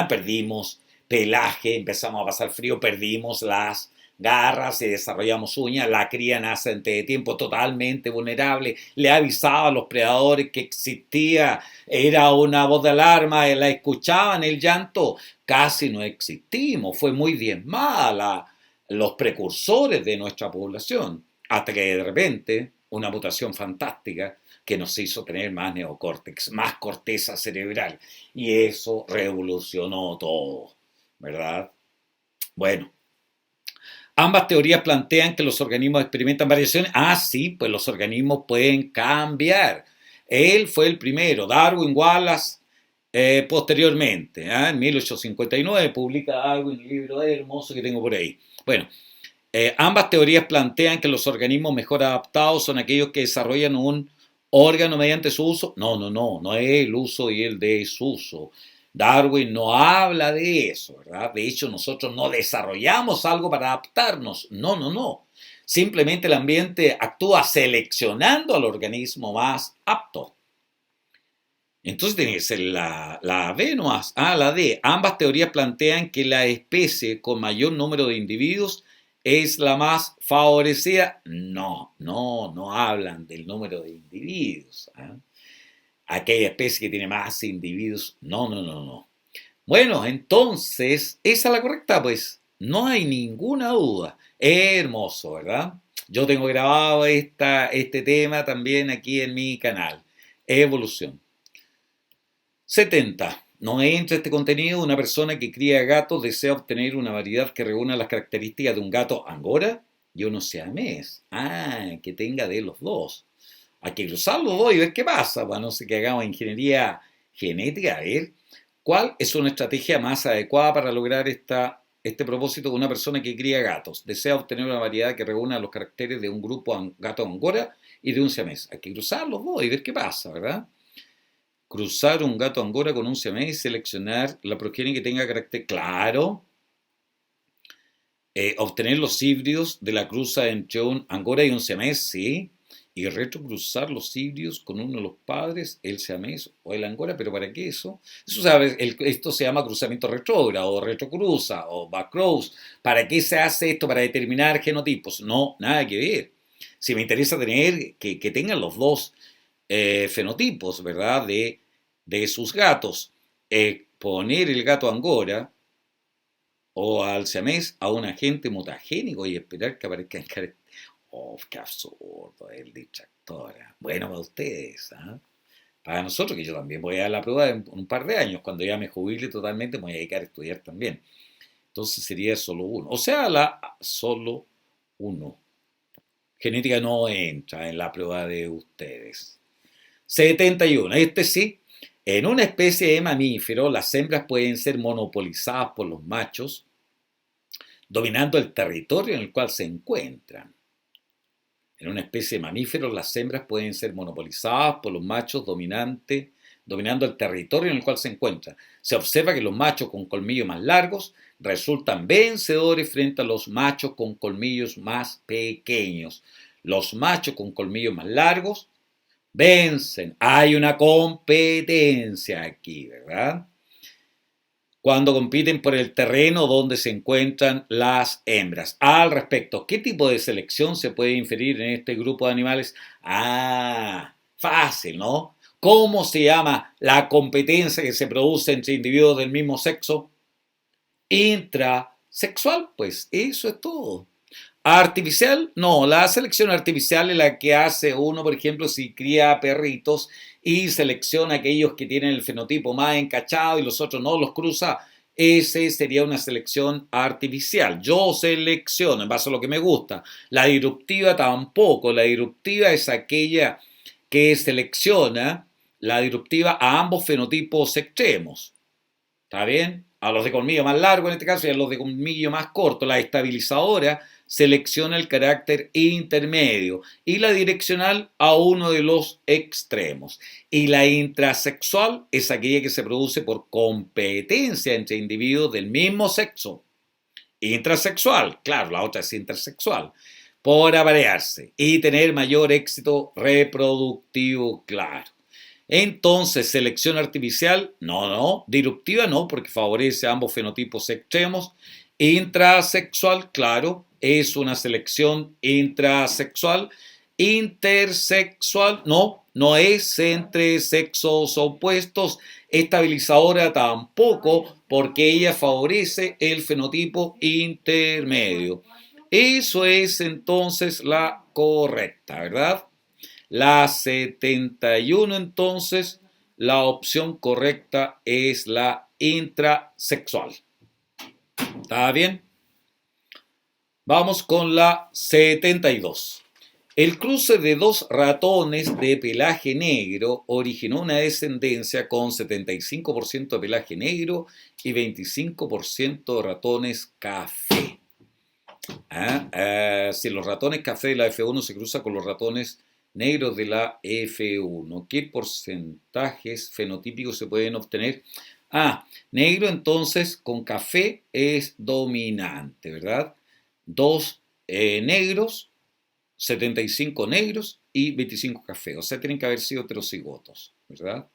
Perdimos pelaje, empezamos a pasar frío, perdimos las garras y desarrollamos uñas, la cría nace antes de tiempo totalmente vulnerable, le avisaba a los predadores que existía, era una voz de alarma, la escuchaban el llanto, casi no existimos, fue muy diezmada los precursores de nuestra población, hasta que de repente una mutación fantástica que nos hizo tener más neocórtex, más corteza cerebral, y eso revolucionó todo, ¿verdad? Bueno, ambas teorías plantean que los organismos experimentan variaciones. Ah, sí, pues los organismos pueden cambiar. Él fue el primero, Darwin, Wallace, posteriormente, en 1859 publica Darwin el libro hermoso que tengo por ahí. Bueno, ambas teorías plantean que los organismos mejor adaptados son aquellos que desarrollan un órgano mediante su uso. No, no, no, no es el uso y el desuso. Darwin no habla de eso, ¿verdad? De hecho, nosotros no desarrollamos algo para adaptarnos. No, no, no. Simplemente el ambiente actúa seleccionando al organismo más apto. Entonces tiene que ser la B nomás. La D. Ambas teorías plantean que la especie con mayor número de individuos es la más favorecida. No, no, no hablan del número de individuos. Aquella especie que tiene más individuos. No, no, no, no. Bueno, entonces, esa es la correcta, pues. No hay ninguna duda. Hermoso, ¿verdad? Yo tengo grabado este tema también aquí en mi canal. Evolución. 70. No entra este contenido. Una persona que cría gatos desea obtener una variedad que reúna las características de un gato angora y uno siamés. Que tenga de los dos. Hay que cruzar los dos y ver qué pasa. Bueno, no sé que hagamos ingeniería genética. A ver, ¿cuál es una estrategia más adecuada para lograr este propósito de una persona que cría gatos? Desea obtener una variedad que reúna los caracteres de un grupo gato angora y de un siamés. Hay que cruzar los dos y ver qué pasa, ¿verdad? Cruzar un gato angora con un siamés y seleccionar la progenie que tenga carácter claro. Obtener los híbridos de la cruza entre un angora y un siamés, sí. Y retrocruzar los híbridos con uno de los padres, el siamés o el angora, pero ¿para qué eso? Eso sabes, esto se llama cruzamiento retrógrado, o retrocruza, o backcross. ¿Para qué se hace esto? Para determinar genotipos. No, nada que ver. Si me interesa tener que tengan los dos fenotipos, ¿verdad? De sus gatos. Poner el gato angora o al siamés a un agente mutagénico y esperar que aparezcan características. Oh, qué absurdo el distractor. Bueno, para ustedes, para nosotros, que yo también voy a dar la prueba en un par de años, cuando ya me jubile totalmente, me voy a dedicar a estudiar también. Entonces sería solo uno. O sea, solo uno. Genética no entra en la prueba de ustedes. 71. Este sí. En una especie de mamífero, las hembras pueden ser monopolizadas por los machos, dominando el territorio en el cual se encuentran. En una especie de mamíferos, las hembras pueden ser monopolizadas por los machos dominando el territorio en el cual se encuentran. Se observa que los machos con colmillos más largos resultan vencedores frente a los machos con colmillos más pequeños. Los machos con colmillos más largos vencen. Hay una competencia aquí, ¿verdad? cuando compiten por el terreno donde se encuentran las hembras. Al respecto, ¿qué tipo de selección se puede inferir en este grupo de animales? Ah, fácil, ¿no? ¿Cómo se llama la competencia que se produce entre individuos del mismo sexo? Intrasexual, pues eso es todo. Artificial, no, la selección artificial es la que hace uno, por ejemplo, si cría perritos y selecciona aquellos que tienen el fenotipo más encachado y los otros no los cruza. Ese sería una selección artificial. Yo selecciono en base a lo que me gusta. La disruptiva tampoco. La disruptiva es aquella que selecciona la disruptiva a ambos fenotipos extremos. ¿Está bien? A los de colmillo más largo en este caso y a los de colmillo más corto. La estabilizadora selecciona el carácter intermedio y la direccional a uno de los extremos. Y la intrasexual es aquella que se produce por competencia entre individuos del mismo sexo. Intrasexual, claro, la otra es intersexual. Por aparearse y tener mayor éxito reproductivo, claro. Entonces, selección artificial, no, disruptiva no, porque favorece a ambos fenotipos extremos. Intrasexual, claro, es una selección intrasexual. Intersexual, no es entre sexos opuestos. Estabilizadora tampoco, porque ella favorece el fenotipo intermedio. Eso es entonces la correcta, ¿verdad? La 71 entonces, la opción correcta es la intrasexual. ¿Está bien? Vamos con la 72. El cruce de dos ratones de pelaje negro originó una descendencia con 75% de pelaje negro y 25% de ratones café. Si los ratones café de la F1 se cruzan con los ratones negros de la F1, ¿qué porcentajes fenotípicos se pueden obtener? Negro entonces con café es dominante, ¿verdad? Dos negros, 75 negros y 25 café, o sea, tienen que haber sido heterocigotos, ¿verdad?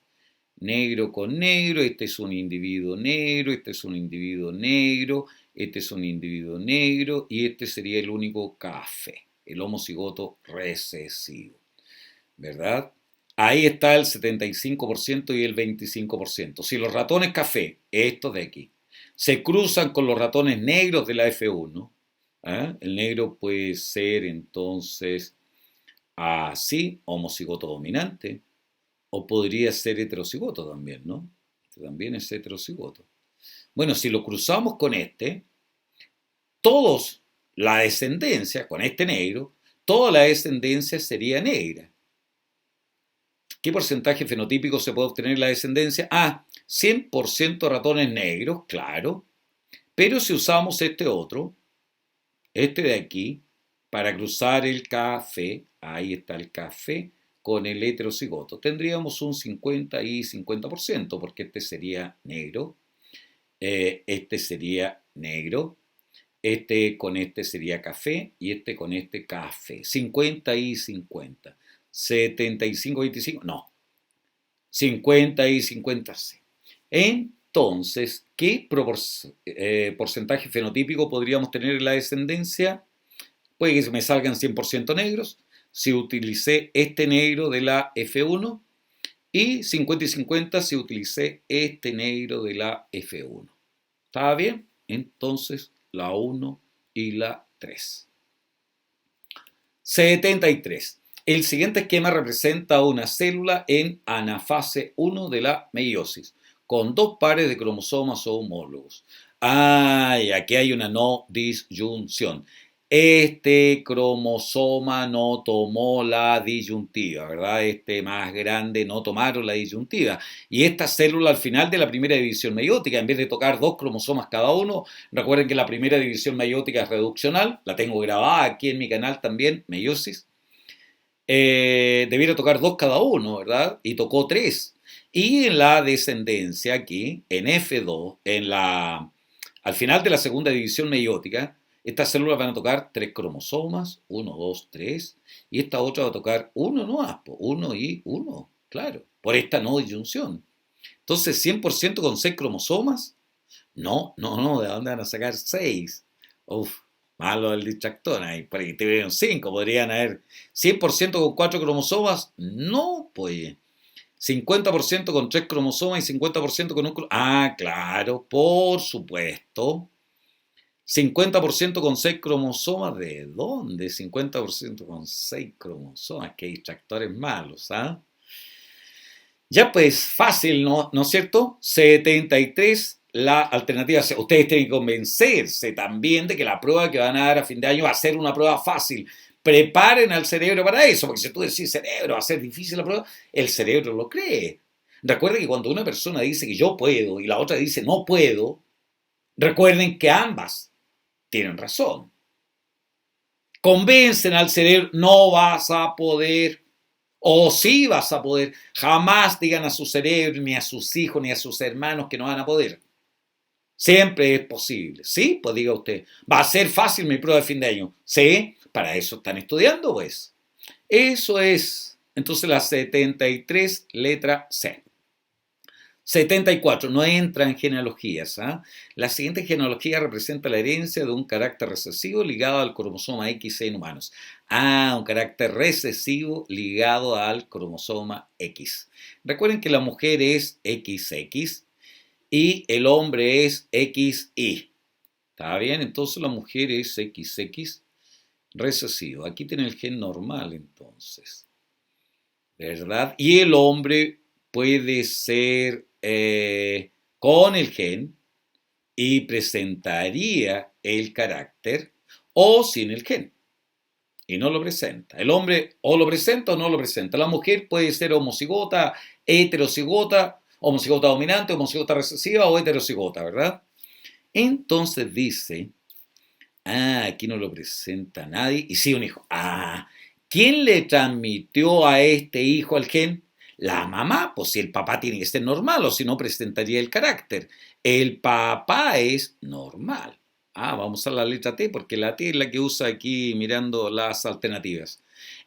Negro con negro, este es un individuo negro, este es un individuo negro, este es un individuo negro y este sería el único café, el homocigoto recesivo, ¿verdad? Ahí está el 75% y el 25%. Si los ratones café, estos de aquí, se cruzan con los ratones negros de la F1, el negro puede ser entonces así, homocigoto dominante, o podría ser heterocigoto también, ¿no? Este también es heterocigoto. Bueno, si lo cruzamos con este, todos la descendencia, con este negro, toda la descendencia sería negra. ¿Qué porcentaje fenotípico se puede obtener en la descendencia? 100% ratones negros, claro. Pero si usamos este otro, este de aquí, para cruzar el café, ahí está el café, con el heterocigoto, tendríamos un 50 y 50%, porque este sería negro, este sería negro, este con este sería café y este con este café. 50 y 50. 75, 25, no. 50 y 50, sí. Entonces, ¿qué porcentaje fenotípico podríamos tener en la descendencia? Puede que me salgan 100% negros si utilicé este negro de la F1 y 50 y 50 si utilicé este negro de la F1. ¿Está bien? Entonces, la 1 y la 3. 73. El siguiente esquema representa una célula en anafase 1 de la meiosis, con dos pares de cromosomas homólogos. Aquí hay una no disyunción. Este cromosoma no tomó la disyuntiva, ¿verdad? Este más grande no tomaron la disyuntiva. Y esta célula al final de la primera división meiótica, en vez de tocar dos cromosomas cada uno, recuerden que la primera división meiótica es reduccional, la tengo grabada aquí en mi canal también, meiosis. Debiera tocar dos cada uno, ¿verdad? Y tocó tres. Y en la descendencia aquí, en F2, al final de la segunda división meiótica, estas células van a tocar tres cromosomas, 1, 2, 3, y esta otra va a tocar uno, no, 1 y 1, claro, por esta no disyunción. Entonces, 100% con 6 cromosomas, No, no, no, ¿de dónde van a sacar 6? Uf, malo el distractor, ahí por ahí tuvieron 5, podrían haber 100% con 4 cromosomas. No, pues 50% con 3 cromosomas y 50% con un cromosoma. Ah, claro, por supuesto. 50% con 6 cromosomas, ¿de dónde? 50% con 6 cromosomas, qué distractores malos, ¿ah? Ya pues, fácil, ¿no? ¿No es cierto? 73, la alternativa. Ustedes tienen que convencerse también de que la prueba que van a dar a fin de año va a ser una prueba fácil. Preparen al cerebro para eso, porque si tú decís cerebro, va a ser difícil la prueba, el cerebro lo cree. Recuerden que cuando una persona dice que yo puedo y la otra dice no puedo, recuerden que ambas tienen razón. Convencen al cerebro, no vas a poder. O sí vas a poder. Jamás digan a su cerebro, ni a sus hijos, ni a sus hermanos que no van a poder. Siempre es posible. ¿Sí? Pues diga usted, va a ser fácil mi prueba de fin de año. ¿Sí? Para eso están estudiando, pues. Eso es. Entonces la 73, letra C. 74, no entra en genealogías. ¿Ah? La siguiente genealogía representa la herencia de un carácter recesivo ligado al cromosoma X en humanos. Ah, un carácter recesivo ligado al cromosoma X. Recuerden que la mujer es XX y el hombre es XY. ¿Está bien? Entonces la mujer es XX recesivo. Aquí tiene el gen normal entonces. ¿Verdad? Y el hombre puede ser con el gen y presentaría el carácter o sin el gen y no lo presenta. El hombre o lo presenta o no lo presenta. La mujer puede ser homocigota, heterocigota, homocigota dominante, homocigota recesiva o heterocigota, ¿verdad? Entonces dice, aquí no lo presenta nadie y sí un hijo. ¿Quién le transmitió a este hijo el gen? La mamá, pues si el papá tiene que ser normal o si no presentaría el carácter. El papá es normal. Vamos a la letra T porque la T es la que usa aquí mirando las alternativas.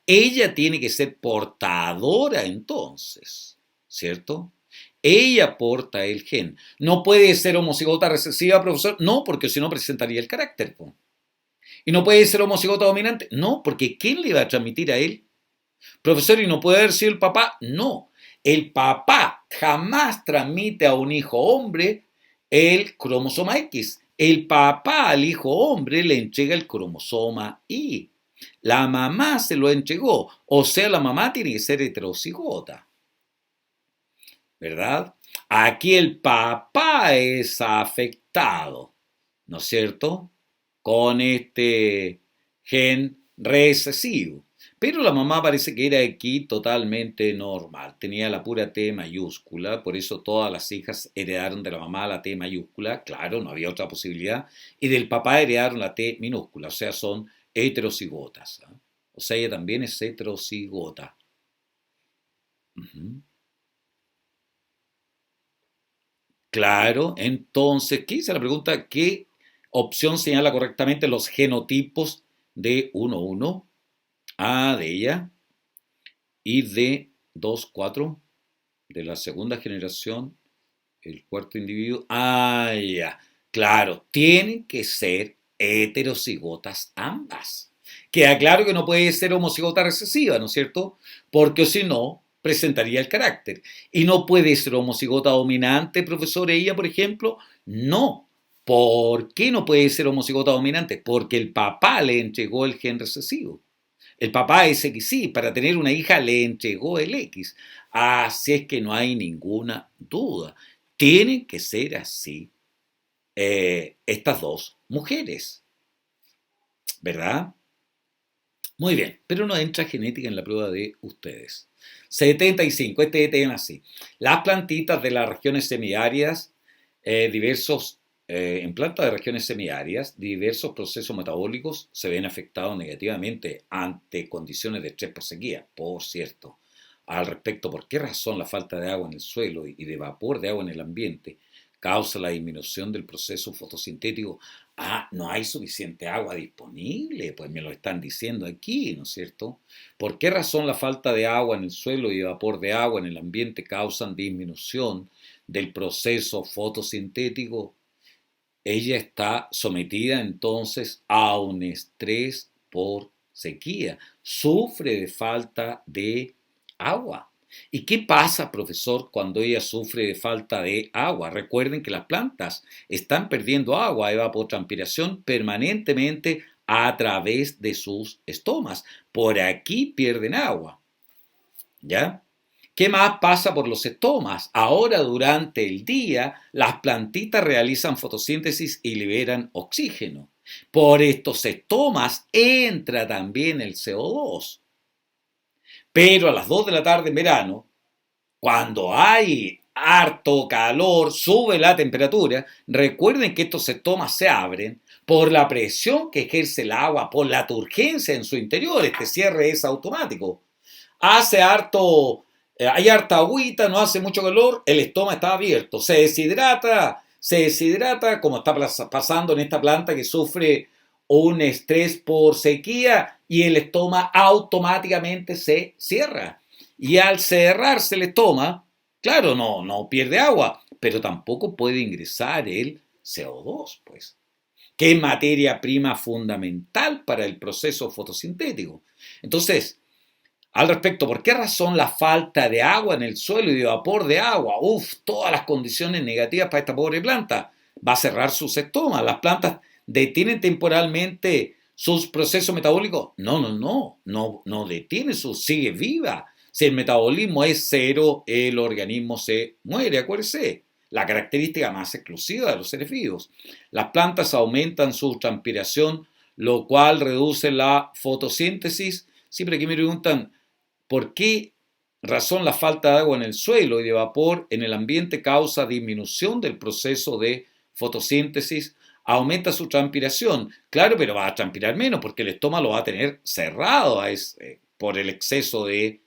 Ella tiene que ser portadora entonces, ¿cierto? Ella porta el gen. No puede ser homocigota recesiva, profesor. No, porque si no presentaría el carácter. Po. ¿Y no puede ser homocigota dominante? No, porque ¿quién le va a transmitir a él? Profesor, ¿y no puede haber sido el papá? No. El papá jamás transmite a un hijo hombre el cromosoma X. El papá al hijo hombre le entrega el cromosoma Y. La mamá se lo entregó. O sea, la mamá tiene que ser heterocigota. ¿Verdad? Aquí el papá es afectado, ¿no es cierto? Con este gen recesivo. Pero la mamá parece que era aquí totalmente normal. Tenía la pura T mayúscula, por eso todas las hijas heredaron de la mamá la T mayúscula. Claro, no había otra posibilidad. Y del papá heredaron la T minúscula, o sea, son heterocigotas. ¿Eh? O sea, ella también es heterocigota. Ujú. Claro, entonces, ¿qué dice la pregunta? ¿Qué opción señala correctamente los genotipos de 1,1? A de ella y de 2,4 de la segunda generación, el cuarto individuo. Ya, claro, tienen que ser heterocigotas ambas. Queda claro que no puede ser homocigota recesiva, ¿no es cierto? Porque si no, presentaría el carácter. Y no puede ser homocigota dominante, profesor, ella, por ejemplo. No. ¿Por qué no puede ser homocigota dominante? Porque el papá le entregó el gen recesivo. El papá es XY, para tener una hija le entregó el X. Así es que no hay ninguna duda. Tienen que ser así estas dos mujeres, ¿verdad? Muy bien, pero no entra genética en la prueba de ustedes. 75, este tema así. Las plantitas de las regiones semiáridas, en plantas de regiones semiáridas, diversos procesos metabólicos se ven afectados negativamente ante condiciones de estrés por sequía, por cierto. Al respecto, ¿por qué razón la falta de agua en el suelo y de vapor de agua en el ambiente causa la disminución del proceso fotosintético? No hay suficiente agua disponible, pues me lo están diciendo aquí, ¿no es cierto? ¿Por qué razón la falta de agua en el suelo y de vapor de agua en el ambiente causan disminución del proceso fotosintético? ella está sometida entonces a un estrés por sequía, sufre de falta de agua. ¿Y qué pasa, profesor, cuando ella sufre de falta de agua? Recuerden que las plantas están perdiendo agua, evapotranspiración permanentemente a través de sus estomas. Por aquí pierden agua, ¿ya? ¿Qué más pasa por los estomas? Ahora durante el día las plantitas realizan fotosíntesis y liberan oxígeno. Por estos estomas entra también el CO2. Pero a las 2 de la tarde en verano, cuando hay harto calor, sube la temperatura, recuerden que estos estomas se abren por la presión que ejerce el agua, por la turgencia en su interior. Este cierre es automático. Hace harto, hay harta agüita, no hace mucho calor, el estómago está abierto, se deshidrata como está pasando en esta planta que sufre un estrés por sequía y el estómago automáticamente se cierra. Y al cerrarse el estómago, claro, no pierde agua, pero tampoco puede ingresar el CO2, pues, que es materia prima fundamental para el proceso fotosintético. Entonces, al respecto, ¿por qué razón la falta de agua en el suelo y de vapor de agua? Uf, todas las condiciones negativas para esta pobre planta. Va a cerrar sus estomas. Las plantas detienen temporalmente sus procesos metabólicos. No detiene sigue viva. Si el metabolismo es cero, el organismo se muere, acuérdese. La característica más exclusiva de los seres vivos. Las plantas aumentan su transpiración, lo cual reduce la fotosíntesis. Siempre que me preguntan, ¿por qué razón la falta de agua en el suelo y de vapor en el ambiente causa disminución del proceso de fotosíntesis? Aumenta su transpiración. Claro, pero va a transpirar menos porque el estómago lo va a tener cerrado por el exceso de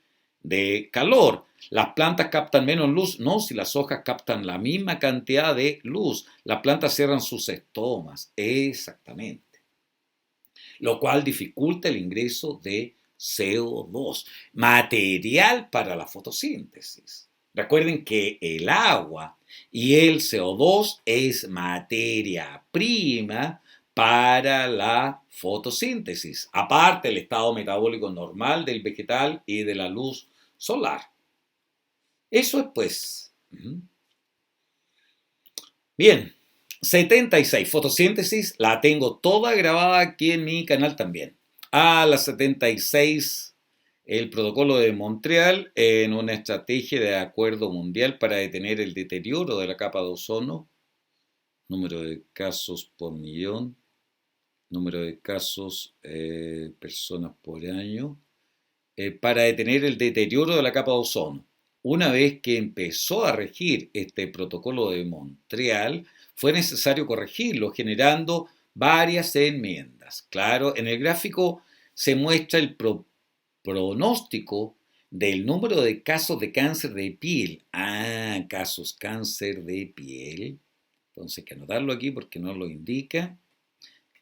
calor. Las plantas captan menos luz. No, si las hojas captan la misma cantidad de luz. Las plantas cierran sus estomas. Exactamente. Lo cual dificulta el ingreso de CO2, material para la fotosíntesis. Recuerden que el agua y el CO2 es materia prima para la fotosíntesis, aparte del estado metabólico normal del vegetal y de la luz solar. Eso es pues. Bien, 76, fotosíntesis, la tengo toda grabada aquí en mi canal también. La 76, el protocolo de Montreal en una estrategia de acuerdo mundial para detener el deterioro de la capa de ozono, número de casos por millón, número de casos personas por año, para detener el deterioro de la capa de ozono. Una vez que empezó a regir este protocolo de Montreal, fue necesario corregirlo, generando varias enmiendas. Claro, en el gráfico se muestra el pronóstico del número de casos de cáncer de piel. Casos cáncer de piel. Entonces hay que anotarlo aquí porque no lo indica.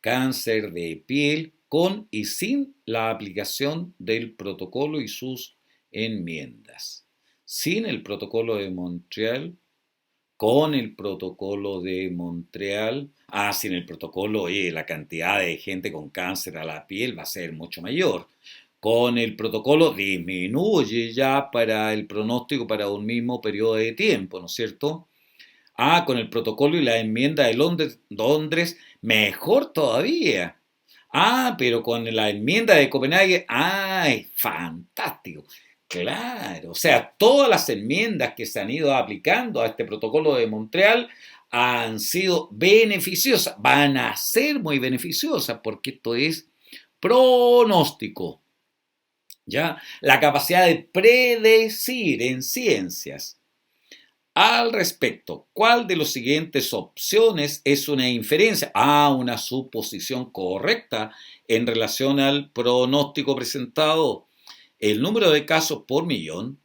Cáncer de piel con y sin la aplicación del protocolo y sus enmiendas. Sin el protocolo de Montreal, con el protocolo de Montreal, sin el protocolo, la cantidad de gente con cáncer a la piel va a ser mucho mayor. Con el protocolo disminuye ya para el pronóstico para un mismo periodo de tiempo, ¿no es cierto? Con el protocolo y la enmienda de Londres, mejor todavía. Pero con la enmienda de Copenhague, ¡ay, fantástico! Claro, o sea, todas las enmiendas que se han ido aplicando a este protocolo de Montreal han sido beneficiosas, van a ser muy beneficiosas porque esto es pronóstico, ¿ya? La capacidad de predecir en ciencias. Al respecto, ¿cuál de las siguientes opciones es una inferencia? Una suposición correcta en relación al pronóstico presentado. El número de casos por millón,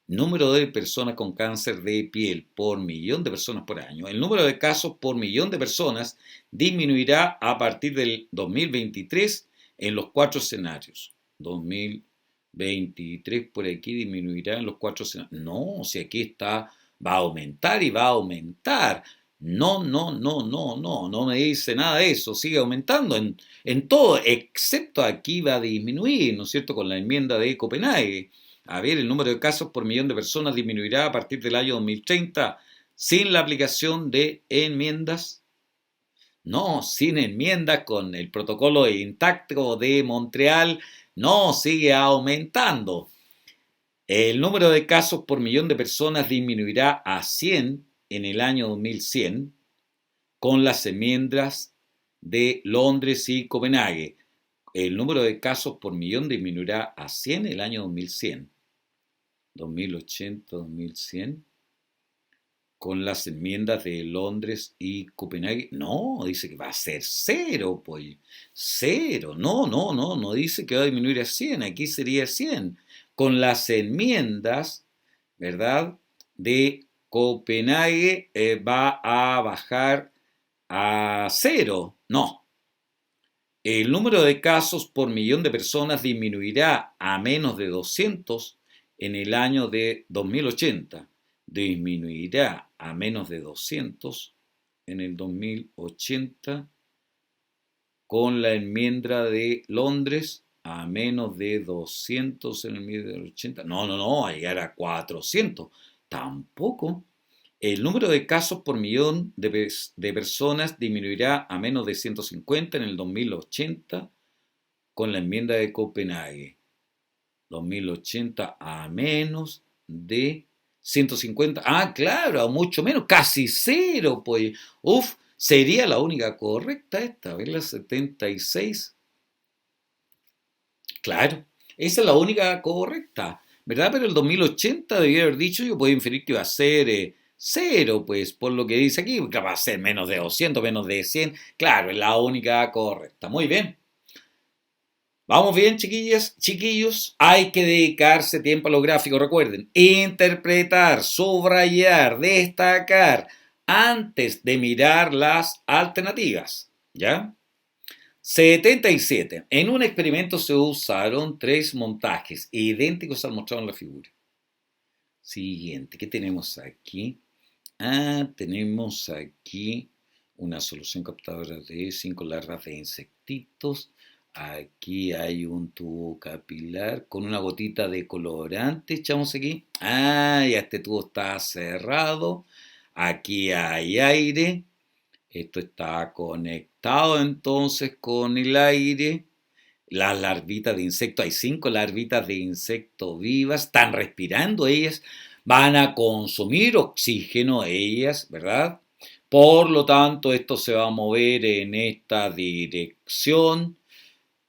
número de personas con cáncer de piel por millón de personas por año, el número de casos por millón de personas disminuirá a partir del 2023 en los cuatro escenarios. 2023 por aquí disminuirá en los cuatro escenarios. No, si aquí está, va a aumentar y va a aumentar. No, no, no, no, no, no me dice nada de eso, sigue aumentando en todo, excepto aquí va a disminuir, ¿no es cierto?, con la enmienda de Copenhague. A ver, el número de casos por millón de personas disminuirá a partir del año 2030 sin la aplicación de enmiendas. No, sin enmiendas, con el protocolo intacto de Montreal, no, sigue aumentando. El número de casos por millón de personas disminuirá a 100 en el año 2100 con las enmiendas de Londres y Copenhague. El número de casos por millón disminuirá a 100 en el año 2100. 2080, 2100 con las enmiendas de Londres y Copenhague. No, dice que va a ser cero, pues. Cero. No, no, no, no dice que va a disminuir a 100. Aquí sería 100. Con las enmiendas, ¿verdad?, de Copenhague va a bajar a cero. No. El número de casos por millón de personas disminuirá a menos de 200 en el año de 2080. Disminuirá a menos de 200 en el 2080 con la enmienda de Londres a menos de 200 en el 2080. No, no, no, a llegar a 400. Tampoco. El número de casos por millón de personas disminuirá a menos de 150 en el 2080 con la enmienda de Copenhague. 2080 a menos de 150. Ah, claro, a mucho menos, casi cero, pues. Uf, sería la única correcta esta, a ver, la 76. Claro, esa es la única correcta, ¿verdad? Pero el 2080 debía haber dicho, yo puedo inferir que va a ser cero, pues, por lo que dice aquí, que va a ser menos de 200, menos de 100. Claro, es la única correcta. Muy bien. Vamos bien, chiquillas, chiquillos. Hay que dedicarse tiempo a los gráficos. Recuerden, interpretar, subrayar, destacar antes de mirar las alternativas. ¿Ya? 77. En un experimento se usaron tres montajes idénticos al mostrado en la figura. Siguiente, ¿qué tenemos aquí? Tenemos aquí una solución captadora de 5 larvas de insectitos. Aquí hay un tubo capilar con una gotita de colorante. Echamos aquí. Ya este tubo está cerrado. Aquí hay aire. Esto está conectado entonces con el aire. Las larvitas de insecto, hay 5 larvitas de insecto vivas, están respirando ellas, van a consumir oxígeno ellas, ¿verdad? Por lo tanto, esto se va a mover en esta dirección.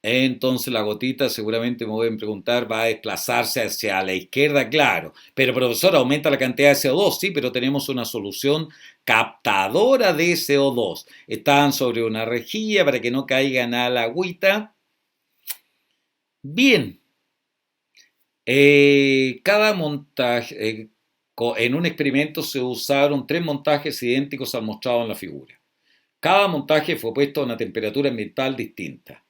Entonces la gotita, seguramente me pueden preguntar, va a desplazarse hacia la izquierda, claro. Pero profesor, aumenta la cantidad de CO2, sí, pero tenemos una solución captadora de CO2. Están sobre una rejilla para que no caigan a la agüita. Bien, cada montaje, en un experimento se usaron tres montajes idénticos al mostrado en la figura. Cada montaje fue puesto a una temperatura ambiental distinta.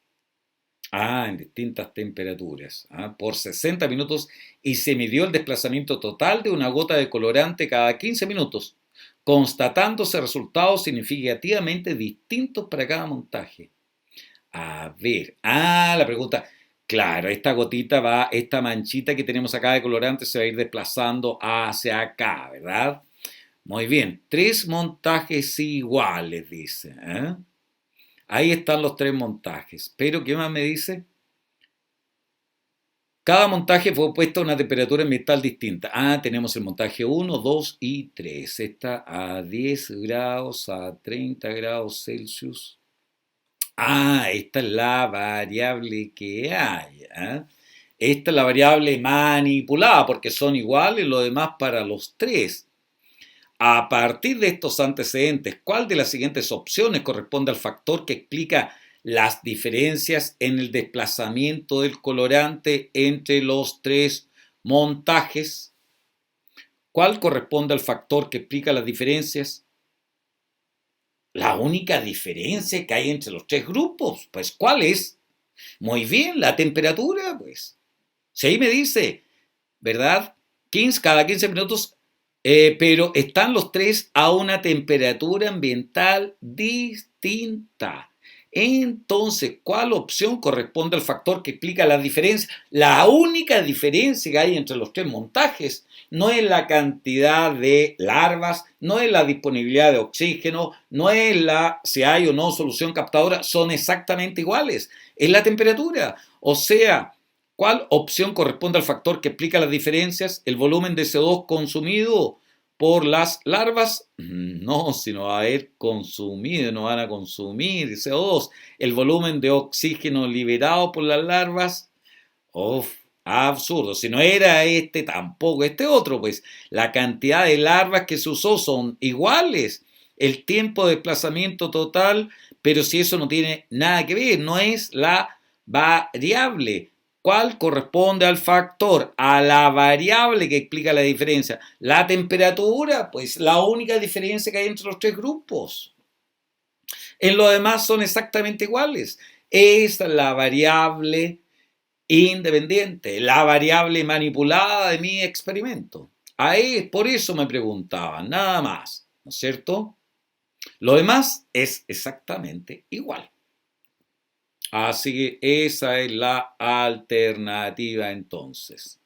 En distintas temperaturas. Por 60 minutos y se midió el desplazamiento total de una gota de colorante cada 15 minutos, constatándose resultados significativamente distintos para cada montaje. A ver, la pregunta, claro, esta gotita va, esta manchita que tenemos acá de colorante se va a ir desplazando hacia acá, ¿verdad? Muy bien, tres montajes iguales, dice. Ahí están los tres montajes. Pero, ¿qué más me dice? Cada montaje fue puesto a una temperatura ambiental distinta. Tenemos el montaje 1, 2 y 3. Está a 10 grados, a 30 grados Celsius. Esta es la variable que hay. Esta es la variable manipulada porque son iguales los demás para los tres. A partir de estos antecedentes, ¿cuál de las siguientes opciones corresponde al factor que explica las diferencias en el desplazamiento del colorante entre los tres montajes? ¿Cuál corresponde al factor que explica las diferencias? La única diferencia que hay entre los tres grupos, pues, ¿cuál es? Muy bien, la temperatura, pues. Si ahí me dice, ¿verdad? Cada 15 minutos pero están los tres a una temperatura ambiental distinta. Entonces, ¿cuál opción corresponde al factor que explica la diferencia? La única diferencia que hay entre los tres montajes no es la cantidad de larvas, no es la disponibilidad de oxígeno, no es si hay o no solución captadora, son exactamente iguales. Es la temperatura. O sea, ¿cuál opción corresponde al factor que explica las diferencias? ¿El volumen de CO2 consumido por las larvas? No, si no va a haber consumido, no van a consumir CO2. ¿El volumen de oxígeno liberado por las larvas? Uf, absurdo. Si no era este, tampoco este otro, pues la cantidad de larvas que se usó son iguales. El tiempo de desplazamiento total, pero si eso no tiene nada que ver, no es la variable. ¿Cuál corresponde al factor? A la variable que explica la diferencia. La temperatura, pues la única diferencia que hay entre los tres grupos. En lo demás son exactamente iguales. Es la variable independiente, la variable manipulada de mi experimento. Ahí, por eso me preguntaban, nada más, ¿no es cierto? Lo demás es exactamente igual. Así que esa es la alternativa entonces.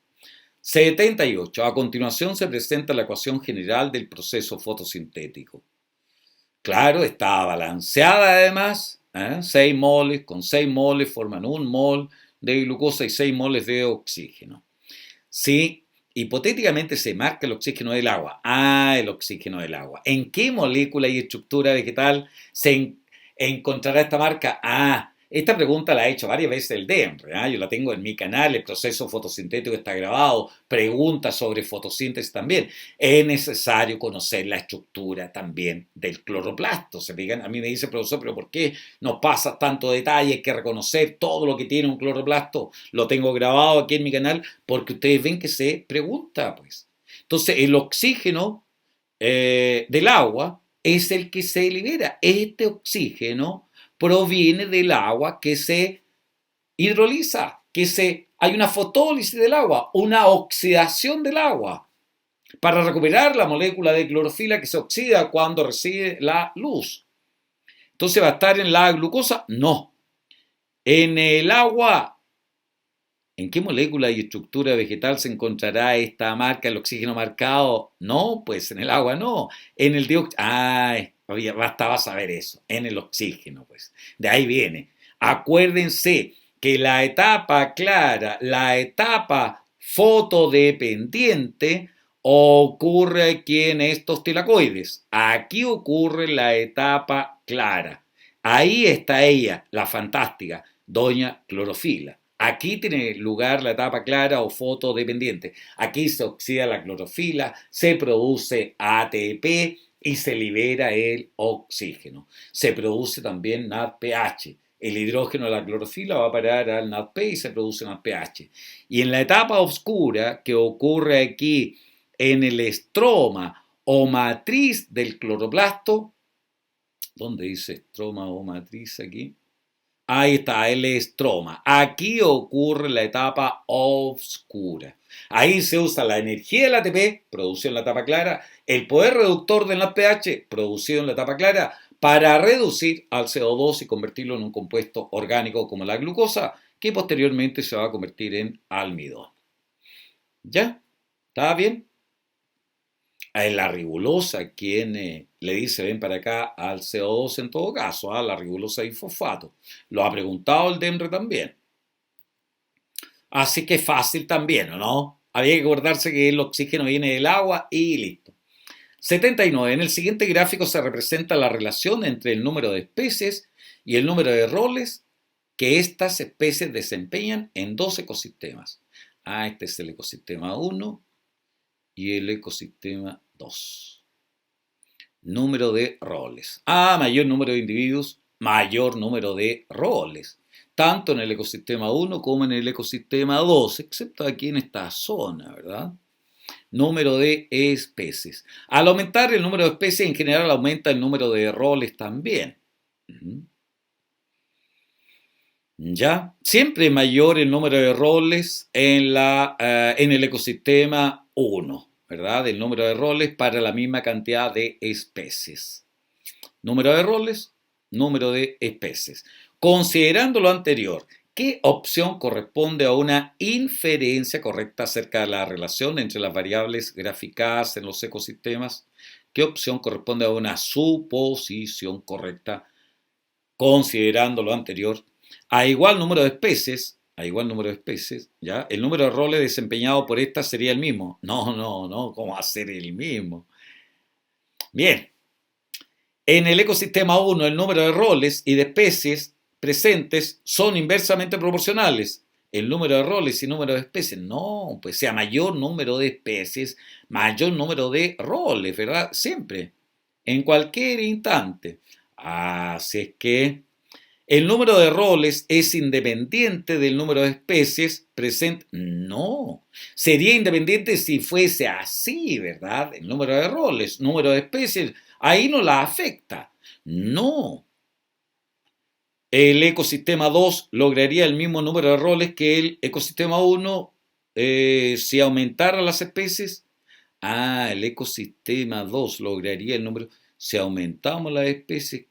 78. A continuación se presenta la ecuación general del proceso fotosintético. Claro, está balanceada además. 6 moles con 6 moles forman 1 mol de glucosa y 6 moles de oxígeno. Si hipotéticamente se marca el oxígeno del agua, el oxígeno del agua. ¿En qué molécula y estructura vegetal se encontrará esta marca? Esta pregunta la ha hecho varias veces el DEMRE. Yo la tengo en mi canal, el proceso fotosintético está grabado, preguntas sobre fotosíntesis también. Es necesario conocer la estructura también del cloroplasto. Se fijan, a mí me dice, profesor, pero ¿por qué nos pasa tanto detalle? Hay que reconocer todo lo que tiene un cloroplasto. Lo tengo grabado aquí en mi canal porque ustedes ven que se pregunta, pues. Entonces, el oxígeno del agua es el que se libera. Este oxígeno proviene del agua que se hidroliza, hay una fotólisis del agua, una oxidación del agua, para recuperar la molécula de clorofila que se oxida cuando recibe la luz. Entonces, ¿va a estar en la glucosa? No. En el agua, ¿en qué molécula y estructura vegetal se encontrará esta marca, el oxígeno marcado? No, pues en el agua no. En el dióxido, bastaba saber eso. En el oxígeno, pues. De ahí viene. Acuérdense que la etapa clara, la etapa fotodependiente, ocurre aquí en estos tilacoides. Aquí ocurre la etapa clara. Ahí está ella, la fantástica, doña clorofila. Aquí tiene lugar la etapa clara o fotodependiente. Aquí se oxida la clorofila, se produce ATP y se libera el oxígeno. Se produce también NADPH. El hidrógeno de la clorofila va a parar al NADP y se produce NADPH. Y en la etapa oscura que ocurre aquí en el estroma o matriz del cloroplasto, ¿dónde dice estroma o matriz aquí? Ahí está, el estroma. Aquí ocurre la etapa oscura. Ahí se usa la energía del ATP, producido en la etapa clara, el poder reductor del NADPH, producido en la etapa clara, para reducir al CO2 y convertirlo en un compuesto orgánico como la glucosa, que posteriormente se va a convertir en almidón. ¿Ya? ¿Está bien? En la ribulosa, quien le dice ven para acá al CO2 en todo caso, la ribulosa y fosfato. Lo ha preguntado el DEMRE también. Así que fácil también, ¿o no? Había que acordarse que el oxígeno viene del agua y listo. 79. En el siguiente gráfico se representa la relación entre el número de especies y el número de roles que estas especies desempeñan en dos ecosistemas. Este es el ecosistema 1 y el ecosistema 2. Número de roles. Mayor número de individuos, mayor número de roles. Tanto en el ecosistema 1 como en el ecosistema 2, excepto aquí en esta zona, ¿verdad? Número de especies. Al aumentar el número de especies, en general aumenta el número de roles también. ¿Ya? Siempre mayor el número de roles en el ecosistema 1, ¿verdad?, del número de roles para la misma cantidad de especies. Número de roles, número de especies. Considerando lo anterior, ¿qué opción corresponde a una inferencia correcta acerca de la relación entre las variables graficadas en los ecosistemas? ¿Qué opción corresponde a una suposición correcta considerando lo anterior? A igual número de especies, ¿ya? El número de roles desempeñados por esta sería el mismo. No, no, no, ¿cómo va a ser el mismo? Bien, en el ecosistema 1 el número de roles y de especies presentes son inversamente proporcionales. El número de roles y número de especies, no, pues sea mayor número de especies, mayor número de roles, ¿verdad? Siempre, en cualquier instante. Así es que el número de roles es independiente del número de especies presentes. No, sería independiente si fuese así, ¿verdad? El número de roles, número de especies, ahí no la afecta. No. El ecosistema 2 lograría el mismo número de roles que el ecosistema 1 si aumentara las especies. Ah, el ecosistema 2 lograría el número. Si aumentamos las especies,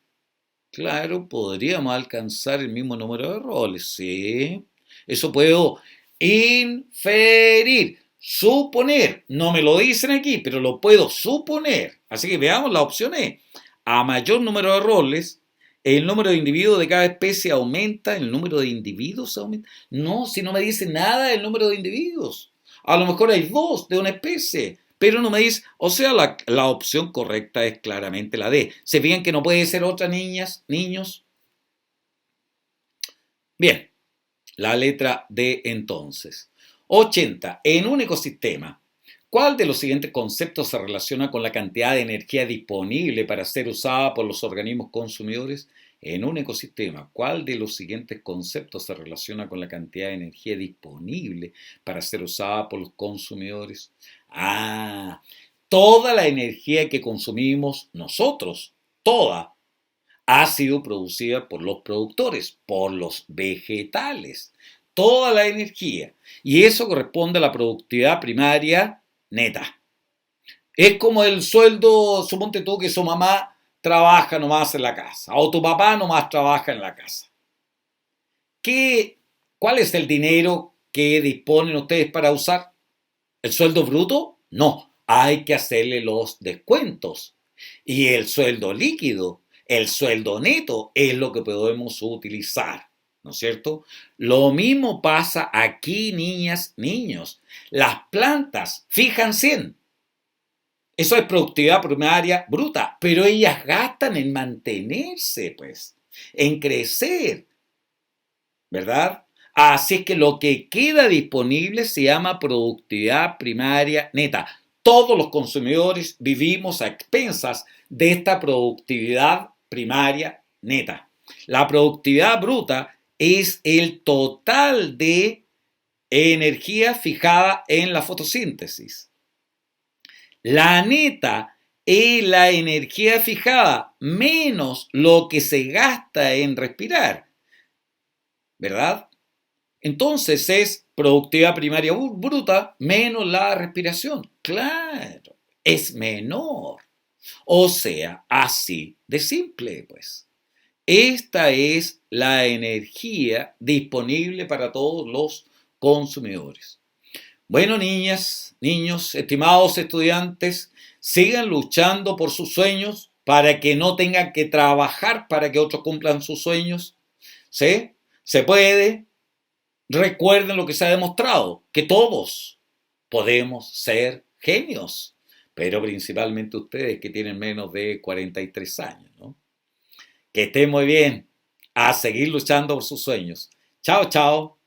claro, podríamos alcanzar el mismo número de roles, ¿sí? Eso puedo inferir, suponer. No me lo dicen aquí, pero lo puedo suponer. Así que veamos la opción E. A mayor número de roles, el número de individuos de cada especie aumenta, el número de individuos aumenta. No, si no me dice nada del número de individuos. A lo mejor hay dos de una especie, pero no me dice, o sea, la opción correcta es claramente la D. ¿Se fijan que no puede ser otra, niñas, niños? Bien, la letra D entonces. 80. En un ecosistema, ¿cuál de los siguientes conceptos se relaciona con la cantidad de energía disponible para ser usada por los organismos consumidores? En un ecosistema, ¿cuál de los siguientes conceptos se relaciona con la cantidad de energía disponible para ser usada por los consumidores? Ah, toda la energía que consumimos nosotros, toda, ha sido producida por los productores, por los vegetales. Toda la energía. Y eso corresponde a la productividad primaria neta. Es como el sueldo, suponte tú que su mamá trabaja nomás en la casa, o tu papá nomás trabaja en la casa. ¿Qué, ¿Cuál es el dinero que disponen ustedes para usar? ¿El sueldo bruto? No, hay que hacerle los descuentos. Y el sueldo líquido, el sueldo neto, es lo que podemos utilizar, ¿no es cierto? Lo mismo pasa aquí, niñas, niños. Las plantas fijan 100. Eso es productividad primaria bruta, pero ellas gastan en mantenerse, pues, en crecer, ¿verdad? Así es que lo que queda disponible se llama productividad primaria neta. Todos los consumidores vivimos a expensas de esta productividad primaria neta. La productividad bruta es el total de energía fijada en la fotosíntesis. La neta es la energía fijada menos lo que se gasta en respirar, ¿verdad? Entonces es productividad primaria bruta menos la respiración. Claro, es menor. O sea, así de simple, pues. Esta es la energía disponible para todos los consumidores. Bueno, niñas, niños, estimados estudiantes, sigan luchando por sus sueños para que no tengan que trabajar para que otros cumplan sus sueños. ¿Sí? Se puede. Recuerden lo que se ha demostrado, que todos podemos ser genios, pero principalmente ustedes que tienen menos de 43 años, ¿no? Que estén muy bien, a seguir luchando por sus sueños. Chao, chao.